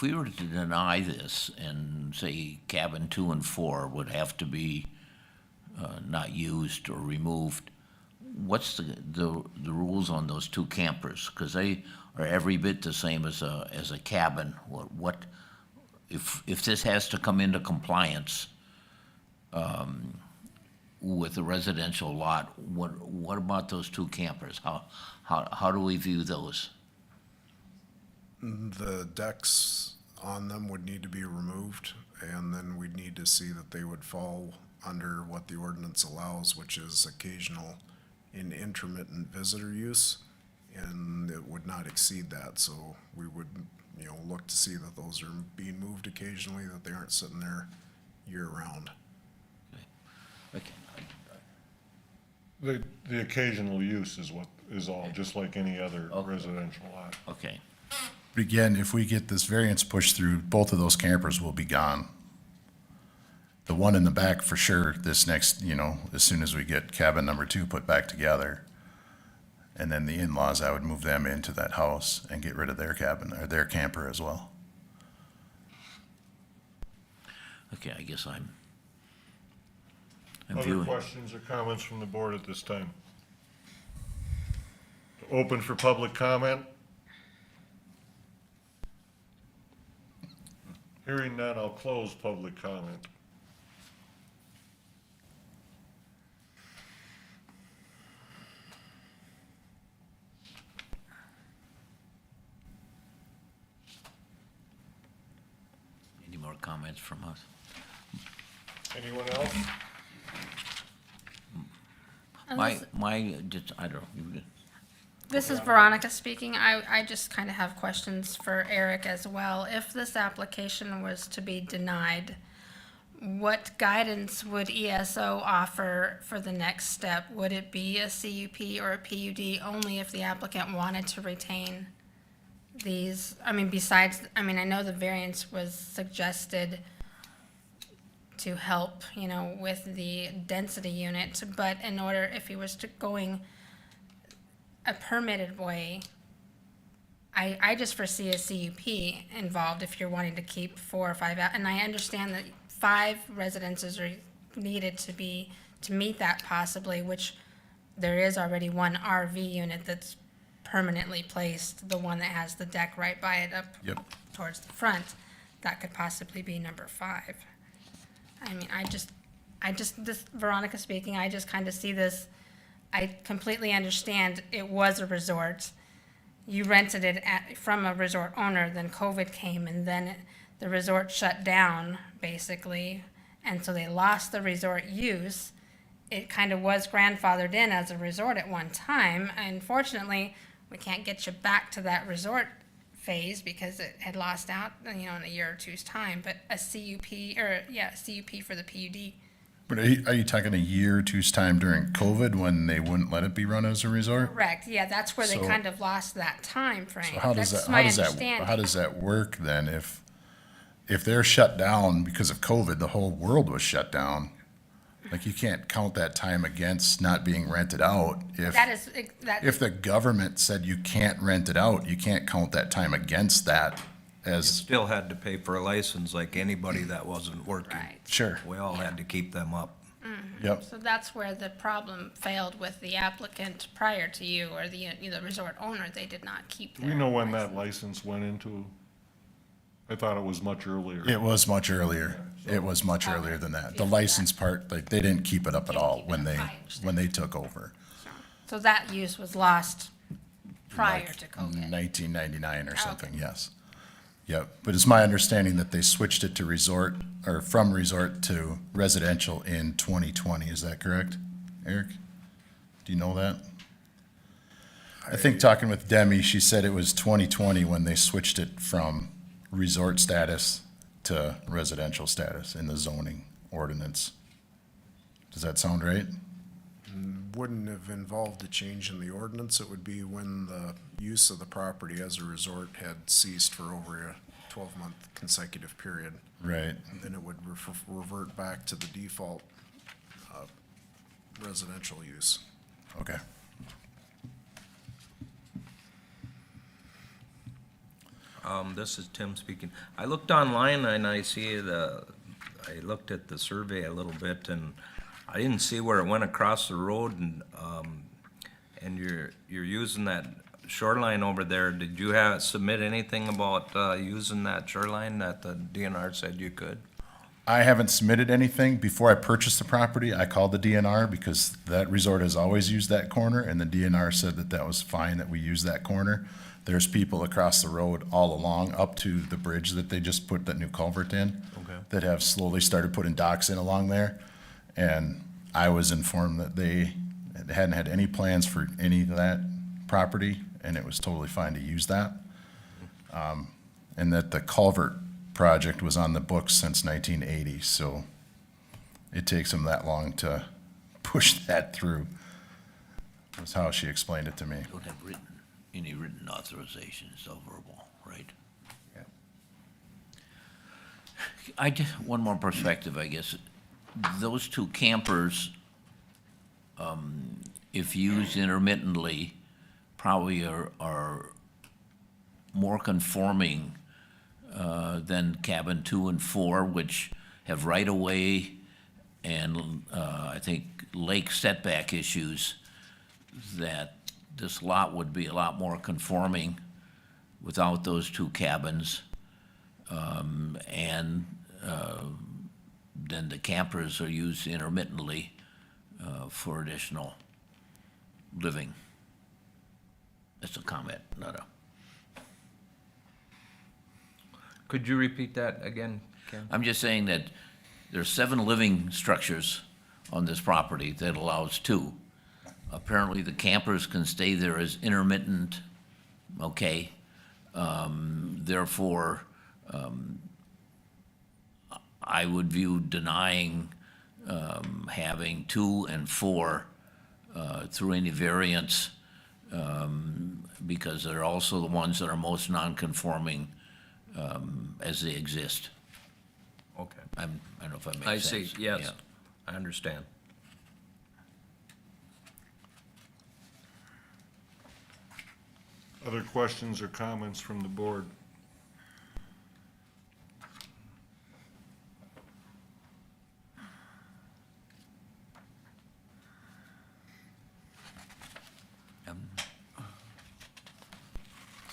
we were to deny this and say cabin 2 and 4 would have to be not used or removed, what's the rules on those 2 campers? Because they are every bit the same as a cabin. What if this has to come into compliance with the residential lot? What about those 2 campers? How do we view those? The decks on them would need to be removed, and then we'd need to see that they would fall under what the ordinance allows, which is occasional and intermittent visitor use, and it would not exceed that. So we would, look to see that those are being moved occasionally, that they aren't sitting there year-round. Okay. The occasional use is is all, just like any other Okay. residential lot. Okay, But again, if we get this variance pushed through, both of those campers will be gone. The one in the back for sure, this next, as soon as we get cabin number 2 put back together. And then the in-laws, I would move them into that house and get rid of their cabin, or their camper as well. okay, I guess I'm Other viewing. questions or comments from the board at this time? Open for public comment? Hearing none, I'll close public comment. Any more comments from us? Anyone else? I don't know. This is Veronica speaking. I just kind of have questions for Eric as well. If this application was to be denied, what guidance would ESO offer for the next step? Would it be a CUP or a PUD only if the applicant wanted to retain these? I mean, I know the variance was suggested to help, with the density unit, but if he was going a permitted way, I just foresee a CUP involved if you're wanting to keep 4 or 5 out. And I understand that 5 residences are needed to meet that possibly, which there is already one RV unit that's permanently placed, the one that has the deck right by it up Yep. towards the front. That could possibly be number 5. I mean, this Veronica speaking, I just kind of see this. I completely understand it was a resort. You rented it from a resort owner, then COVID came, and then the resort shut down, basically. And so they lost the resort use. It kind of was grandfathered in as a resort at one time. Unfortunately, we can't get you back to that resort phase because it had lost out, in a year or two's time. But a CUP for the PUD. But are you talking a year or two's time during COVID when they wouldn't let it be run as a resort? Correct, yeah, that's where they So- kind of lost that time frame. So how does That's that, my how does that, understanding. how does that work then? If they're shut down because of COVID, the whole world was shut down. Like, you can't count that time against not being rented out. If the government said you can't rent it out, you can't count that time against that as, Still had to pay for a license like anybody that wasn't working. Right. sure, We all had to keep them up. yep. So that's where the problem failed with the applicant prior to you, or the resort owner. They did not keep Do their we know when that license. license went into? I thought it was much earlier. It was much earlier. It was much earlier than that. The license part, like, they didn't keep it up at Didn't all keep it when up, they, I understand. when they took over. So that use was lost prior Like to COVID. 1999 or something, Okay. yes. Yep, but it's my understanding that they switched it to resort, or from resort to residential in 2020, is that correct, Eric? Do you know that? I think talking with Demi, she said it was 2020 when they switched it from resort status to residential status in the zoning ordinance. Does that sound right? Wouldn't have involved a change in the ordinance. It would be when the use of the property as a resort had ceased for over a 12-month consecutive period. Right. And then it would revert back to the default residential use. Okay. This is Tim speaking. I looked online and I looked at the survey a little bit and I didn't see where it went across the road and you're using that shoreline over there. Did you submit anything about, using that shoreline that the DNR said you could? I haven't submitted anything. Before I purchased the property, I called the DNR because that resort has always used that corner, and the DNR said that that was fine, that we use that corner. There's people across the road all along, up to the bridge that they just put that new culvert in, Okay. that have slowly started putting docks in along there. And I was informed that they hadn't had any plans for any of that property, and it was totally fine to use that. And that the culvert project was on the books since 1980, so it takes them that long to push that through. was how she explained it to me. Don't have any written authorization, it's all verbal, right? One more perspective, I guess. Those two campers, if used intermittently, probably are more conforming than cabin 2 and 4, which have right-of-way and I think lake setback issues, that this lot would be a lot more conforming without those two cabins. And then the campers are used intermittently for additional living. That's a comment, not a. Could you repeat that again, Ken? I'm just saying that there's 7 living structures on this property that allows 2. Apparently, the campers can stay there as intermittent, okay? Therefore, I would view denying having 2 and 4 through any variance, because they're also the ones that are most non-conforming as they exist. Okay. I don't know if that makes I sense. see, yes, Yeah. I understand. Other questions or comments from the board?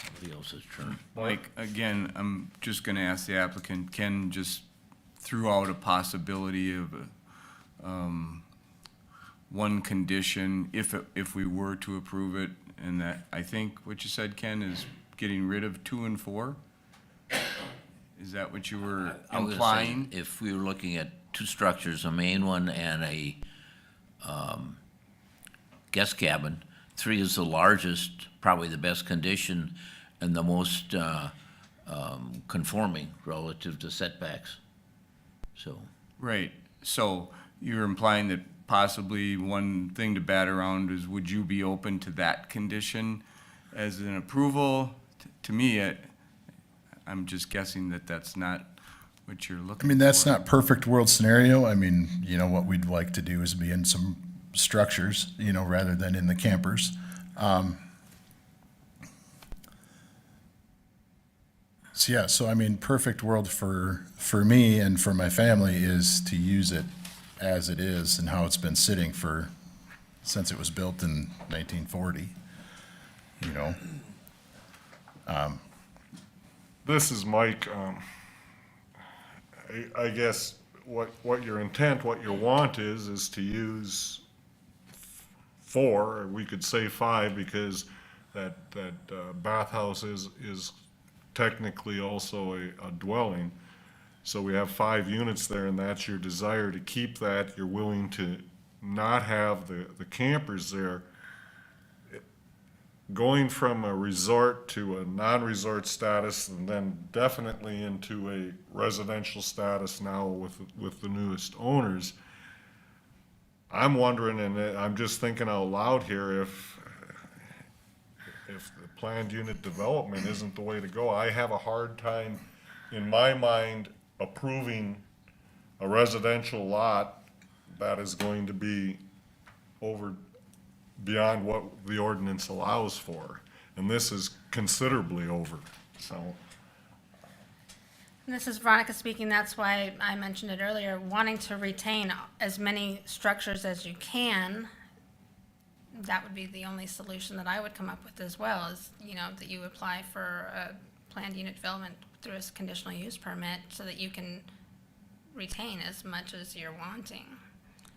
Somebody else's turn. Mike, again, I'm just gonna ask the applicant, Ken just threw out a possibility of one condition, if we were to approve it, and that, I think what you said, Ken, is getting rid of 2 and 4? Is that what you were I was gonna say, implying? if we were looking at 2 structures, a main one and a guest cabin, 3 is the largest, probably the best condition, and the most conforming relative to setbacks. So, Right, so you're implying that possibly one thing to bat around is, would you be open to that condition as an approval? To me, I'm just guessing that that's not what you're looking for. I mean, that's not perfect world scenario. I mean, you know, what we'd like to do is be in some structures, you know, rather than in the campers. So yeah, so I mean, perfect world for me and for my family is to use it as it is and how it's been sitting since it was built in 1940, you know? This is Mike. I guess what your intent, what your want is to use 4, or we could say 5, because that bathhouse is technically also a dwelling. So we have 5 units there, and that's your desire to keep that. You're willing to not have the campers there. Going from a resort to a non-resort status, and then definitely into a residential status now with the newest owners, I'm wondering, and I'm just thinking out loud here, if the planned unit development isn't the way to go. I have a hard time, in my mind, approving a residential lot that is going to be beyond what the ordinance allows for. And this is considerably over, so. This is Veronica speaking. That's why I mentioned it earlier, wanting to retain as many structures as you can. That would be the only solution that I would come up with as well, is, you know, that you apply for a planned unit development through a conditional use permit so that you can retain as much as you're wanting.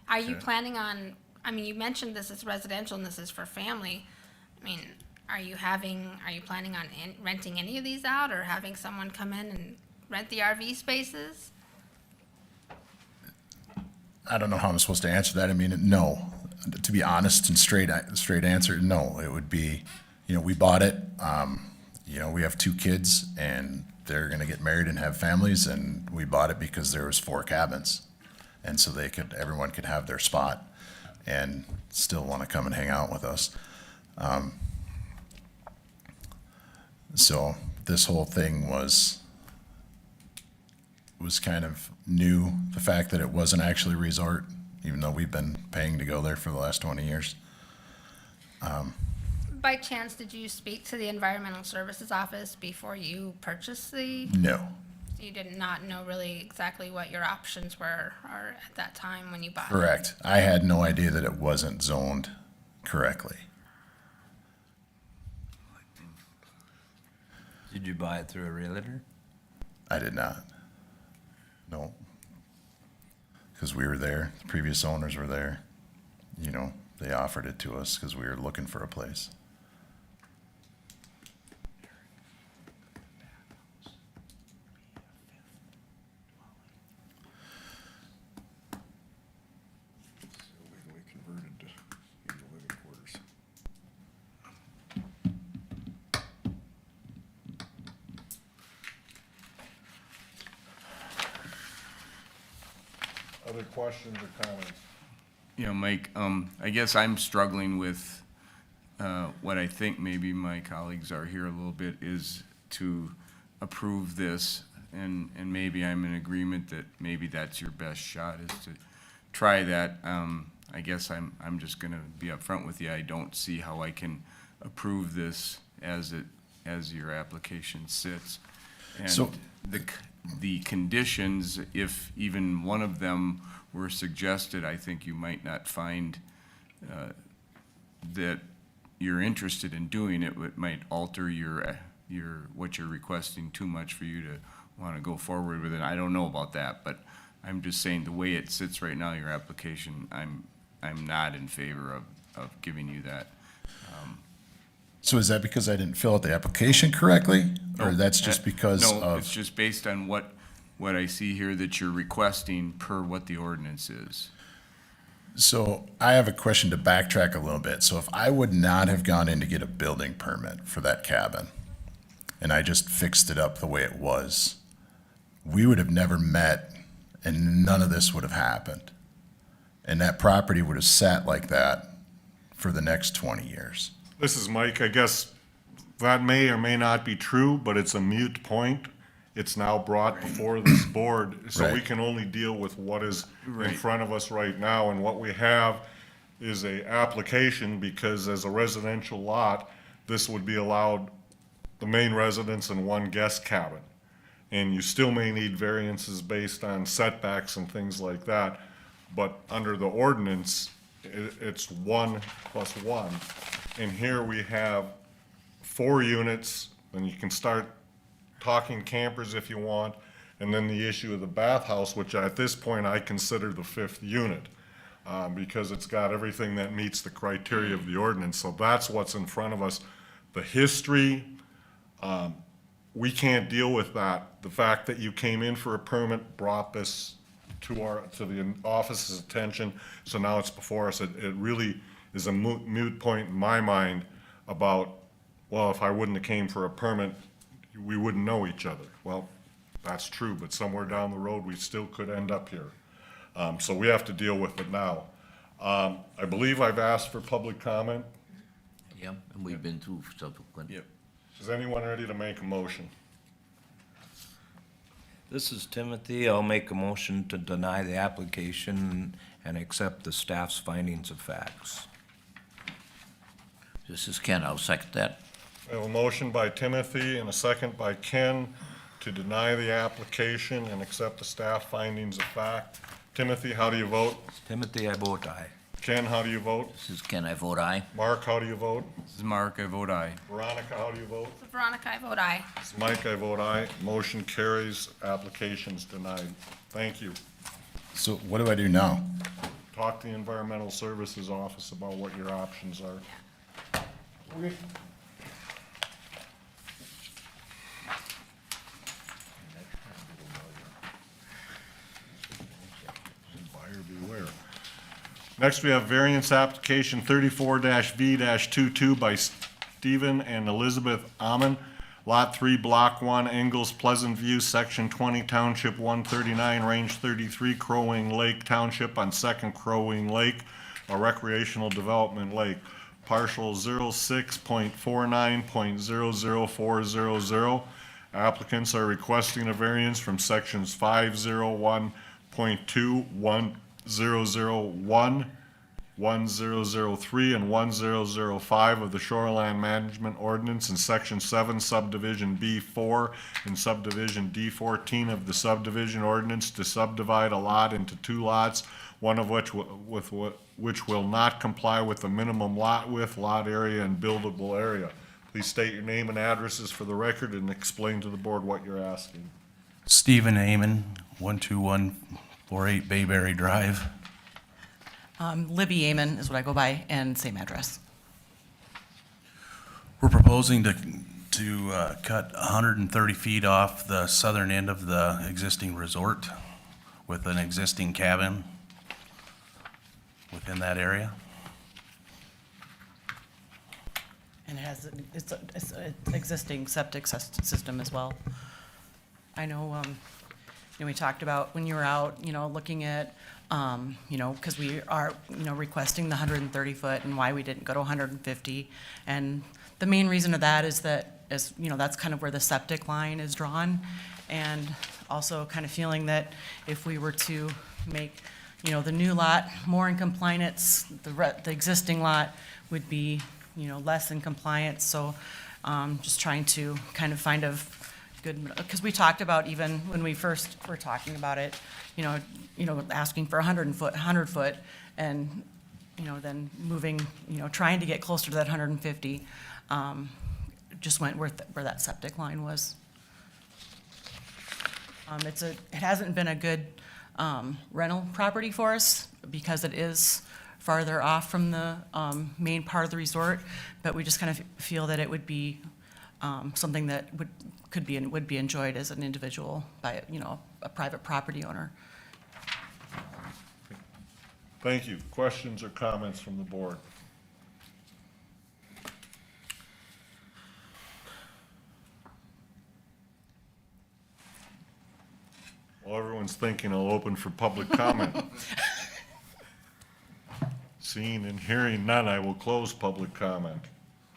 Are you planning on, I mean, you mentioned this is residential and this is for family. I mean, are you planning on renting any of these out, or having someone come in and rent the RV spaces? I don't know how I'm supposed to answer that. I mean, no. To be honest and straight answer, no. It would be, you know, we bought it. You know, we have 2 kids, and they're going to get married and have families, and we bought it because there was 4 cabins, and so everyone could have their spot. and still want to come and hang out with us. So this whole thing was kind of new, the fact that it wasn't actually a resort, even though we've been paying to go there for the last 20 years. By chance, did you speak to the Environmental Services Office before you purchased the? No, You did not know really exactly what your options were or at that time when you bought it? correct. I had no idea that it wasn't zoned correctly. Did you buy it through a realtor? I did not. No. Because we were there, the previous owners were there. You know, they offered it to us because we were looking for a place. We converted into living quarters. Other questions or comments? Yeah, Mike, I guess I'm struggling with, what I think maybe my colleagues are here a little bit, is to approve this, and maybe I'm in agreement that maybe that's your best shot, is to try that. I guess I'm just gonna be upfront with you, I don't see how I can approve this as your application sits. So- And the conditions, if even one of them were suggested, I think you might not find that you're interested in doing it. It might alter what you're requesting too much for you to want to go forward with it. I don't know about that, but I'm just saying the way it sits right now, your application, I'm not in favor of giving you that. So is that because I didn't fill out the application correctly? Or that's just because No, it's of, just based on what I see here that you're requesting per what the ordinance is. so I have a question to backtrack a little bit. So if I would not have gone in to get a building permit for that cabin, and I just fixed it up the way it was, we would have never met and none of this would have happened. And that property would have sat like that for the next 20 years. This is Mike. I guess that may or may not be true, but it's a moot point. It's now brought before this board, so we Right. can only deal with what is in Right. front of us right now. And what we have is a application, because as a residential lot, this would be allowed the main residence and one guest cabin. And you still may need variances based on setbacks and things like that. But under the ordinance, it's 1+1. And here we have 4 units, and you can start talking campers if you want. And then the issue of the bathhouse, which at this point I consider the 5th unit, because it's got everything that meets the criteria of the ordinance. So that's what's in front of us. The history, we can't deal with that. The fact that you came in for a permit brought this to the office's attention, so now it's before us. It really is a moot point in my mind about, well, if I wouldn't have came for a permit, we wouldn't know each other. Well, that's true, but somewhere down the road, we still could end up here. So we have to deal with it now. I believe I've asked for public comment. Yeah, and we've been through subsequent. Yep. Is anyone ready to make a motion? This is Timothy. I'll make a motion to deny the application and accept the staff's findings of facts. This is Ken, I'll second that. I have a motion by Timothy and a second by Ken to deny the application and accept the staff findings of fact. Timothy, how do you vote? Timothy, I vote aye. Ken, how do you vote? This is Ken, I vote aye. Mark, how do you vote? This is Mark, I vote aye. Veronica, how do you vote? Veronica, I vote aye. This is Mike, I vote aye. Motion carries, application's denied. Thank you. So what do I do now? Talk to the Environmental Services Office about what your options are. Buyer beware. Next, we have variance application 34-V-22 by Stephen and Elizabeth Amon, Lot 3, Block 1, Ingalls Pleasant View, Section 20, Township 139, Range 33, Crow Wing Lake Township on Second Crow Wing Lake, a recreational development lake. Parcel 06.49.00400. Applicants are requesting a variance from sections 501.2, 1001, 1003, and 1005 of the Shoreline Management Ordinance and Section 7 Subdivision B4 and Subdivision D14 of the Subdivision Ordinance to subdivide a lot into 2 lots, one of which which will not comply with the minimum lot width, lot area, and buildable area. Please state your name and addresses for the record and explain to the board what you're asking. Stephen Amon, 12148 Bayberry Drive. Libby Amon is what I go by, and same address. We're proposing to cut 130 feet off the southern end of the existing resort with an existing cabin within that area. And it's an existing septic system as well. I know, we talked about when you were out, looking at, because we are, requesting the 130 foot and why we didn't go to 150. And the main reason of that is that, that's kind of where the septic line is drawn. And also kind of feeling that if we were to make, the new lot more in compliance, the existing lot would be, less in compliance. So just trying to kind of find a good, because we talked about even when we first were talking about it, asking for 100 foot, and, then moving, trying to get closer to that 150, just went where that septic line was. It hasn't been a good rental property for us because it is farther off from the main part of the resort, but we just kind of feel that it would be something that would be enjoyed as an individual by, a private property owner. Thank you. Questions or comments from the board? While everyone's thinking, I'll open for public comment. Seeing and hearing none, I will close public comment.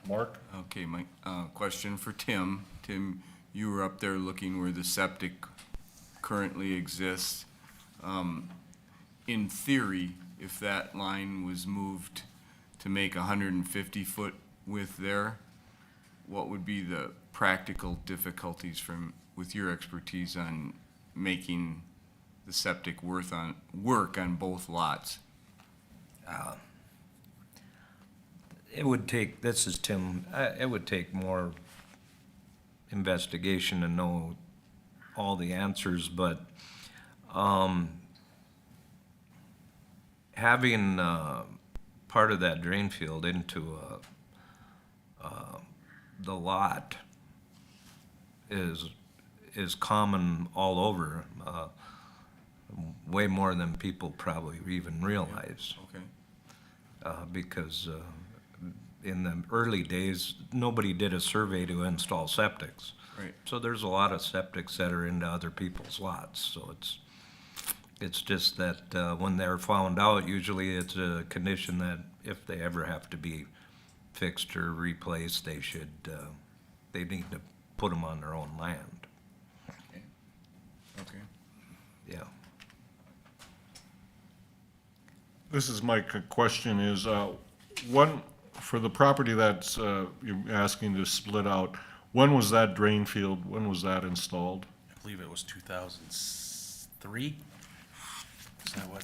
Mark? Okay, my question for Tim. Tim, you were up there looking where the septic currently exists. In theory, if that line was moved to make 150 foot width there, what would be the practical difficulties with your expertise on making the septic work on both lots? It would take, this is Tim, it would take more investigation to know all the answers, but having part of that drain field into the lot is common all over, way more than people probably even realize. Okay. Because in the early days, nobody did a survey to install septics. Right. So there's a lot of septics that are into other people's lots, so it's just that when they're found out, usually it's a condition that if they ever have to be fixed or replaced, they need to put them on their own land. Okay. Yeah. This is my question is, for the property that's, you're asking to split out, when was that drain field, when was that installed? I believe it was 2003. Is that what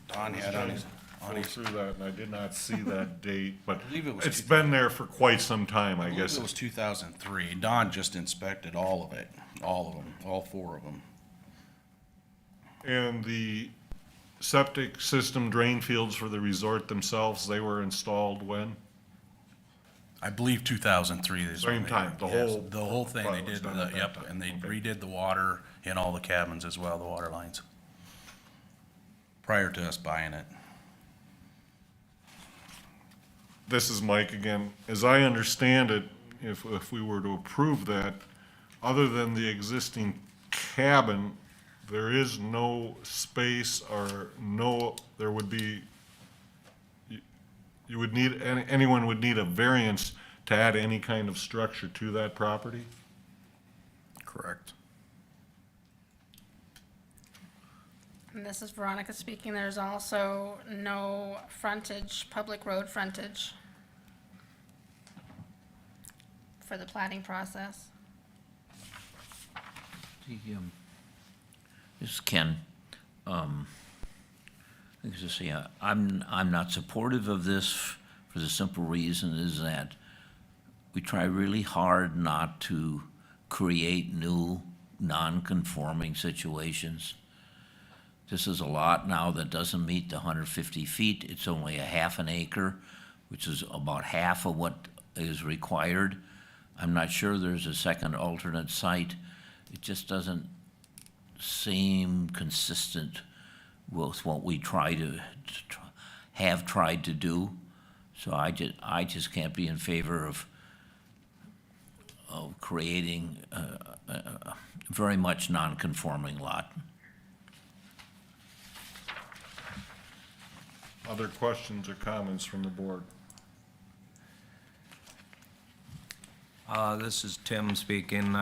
Don had on his? Go through that, and I did not see that date, but believe it was it's been there for quite some time, I I guess. believe it was 2003. Don just inspected all of it, all of them, all 4 of them. And the septic system drain fields for the resort themselves, they were installed when? I believe 2003 is when Same they time, were- the yes, whole the whole thing, they part was did, done at that yep, time. and they Okay. redid the water in all the cabins as well, the water lines, prior to us buying it. This is Mike again. As I understand it, if we were to approve that, other than the existing cabin, there is no space or there would be you would need, anyone would need a variance to add any kind of structure to that property? Correct. And this is Veronica speaking. There's also no frontage, public road frontage for the plating process. This is Ken. I'm not supportive of this for the simple reason is that we try really hard not to create new non-conforming situations. This is a lot now that doesn't meet the 150 feet. It's only a half an acre, which is about half of what is required. I'm not sure there's a second alternate site. It just doesn't seem consistent with what we have tried to do. So I just can't be in favor of creating a very much non-conforming lot. Other questions or comments from the board? This is Tim speaking.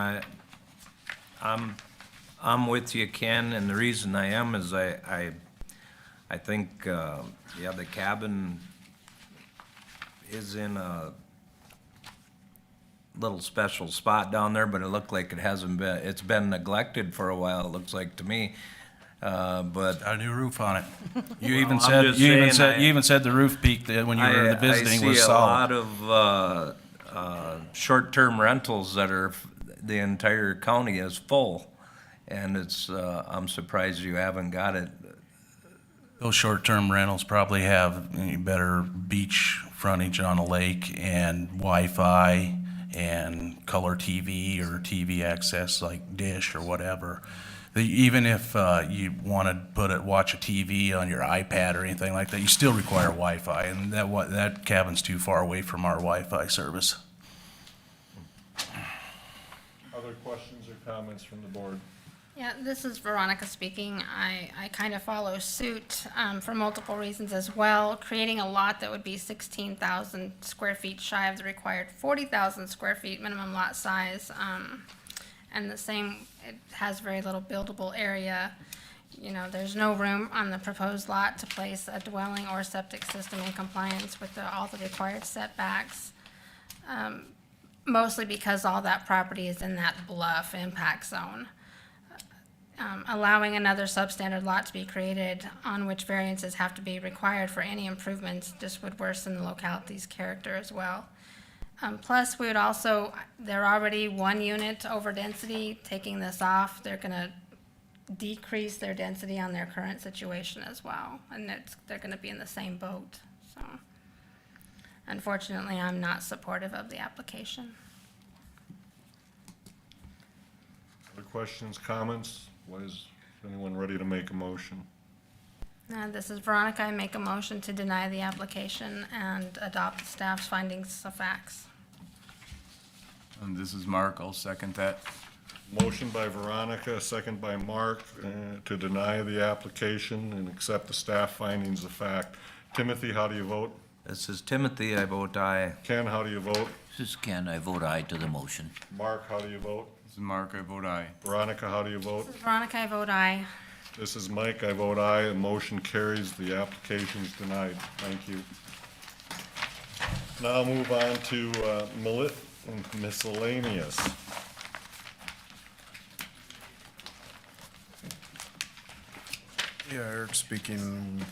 I'm with you, Ken, and the reason I am is I think, the cabin is in a little special spot down there, but it looked like it's been neglected for a while, it looks like to me. But Got a new roof on it. You Well, even I'm said, just you even saying, said, you even said the roof peak that when you were visiting was I see a solid. lot of short-term rentals that are, the entire county is full. And I'm surprised you haven't got it. Those short-term rentals probably have better beach frontage on a lake and Wi-Fi and color TV or TV access like Dish or whatever. Even if you want to watch a TV on your iPad or anything like that, you still require Wi-Fi, and that cabin's too far away from our Wi-Fi service. Other questions or comments from the board? Yeah, this is Veronica speaking. I kind of follow suit for multiple reasons as well. Creating a lot that would be 16,000 square feet shy of the required 40,000 square feet minimum lot size. And the same, it has very little buildable area. You know, there's no room on the proposed lot to place a dwelling or septic system in compliance with all the required setbacks. Mostly because all that property is in that bluff impact zone. Allowing another substandard lot to be created on which variances have to be required for any improvements just would worsen the locality's character as well. Plus, we would also, they're already one unit over density. Taking this off, they're gonna decrease their density on their current situation as well, and they're gonna be in the same boat, so. Unfortunately, I'm not supportive of the application. Other questions, comments? Is anyone ready to make a motion? This is Veronica. I make a motion to deny the application and adopt the staff's findings of facts. And this is Mark, I'll second that. Motion by Veronica, second by Mark, to deny the application and accept the staff findings of fact. Timothy, how do you vote? This is Timothy, I vote aye. Ken, how do you vote? This is Ken, I vote aye to the motion. Mark, how do you vote? This is Mark, I vote aye. Veronica, how do you vote? This is Veronica. I vote aye. This is Mike, I vote aye. The motion carries. The application is denied. Thank you. Now move on to miscellaneous. Yeah, Eric speaking.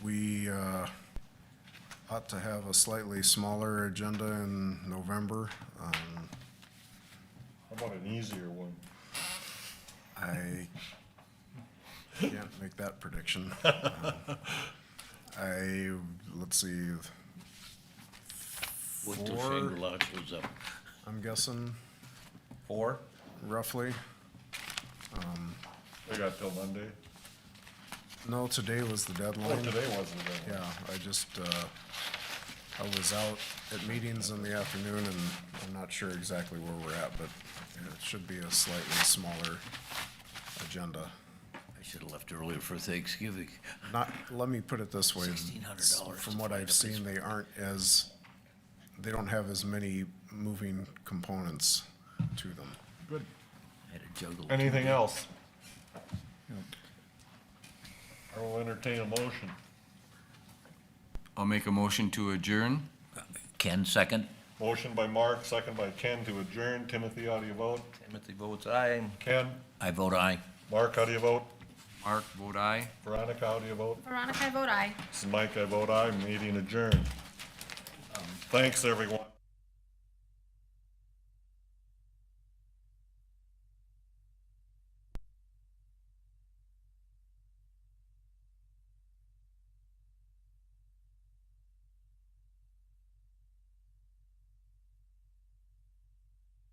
We ought to have a slightly smaller agenda in November. How about an easier one? I can't make that prediction. Let's see, Wait till Four. Shangri-La goes up. I'm guessing 4? roughly. We got till Monday? No, today was the Oh, deadline. today wasn't it? Yeah, I was out at meetings in the afternoon, and I'm not sure exactly where we're at, but it should be a slightly smaller agenda. I should have left earlier for Thanksgiving. Not, let me put it this way. $1,600 From to what find I've a piece seen, they don't have as many moving components to them. Good. I had to juggle. two Anything days. else? I will entertain a motion. I'll make a motion to adjourn. Ken, second? Motion by Mark, second by Ken to adjourn. Timothy, how do you vote? Timothy votes aye. Ken? I vote aye. Mark, how do you vote? Mark, vote aye. Veronica, how do you vote? Veronica, I vote aye. This is Mike, I vote aye. Meeting adjourned. Thanks, everyone.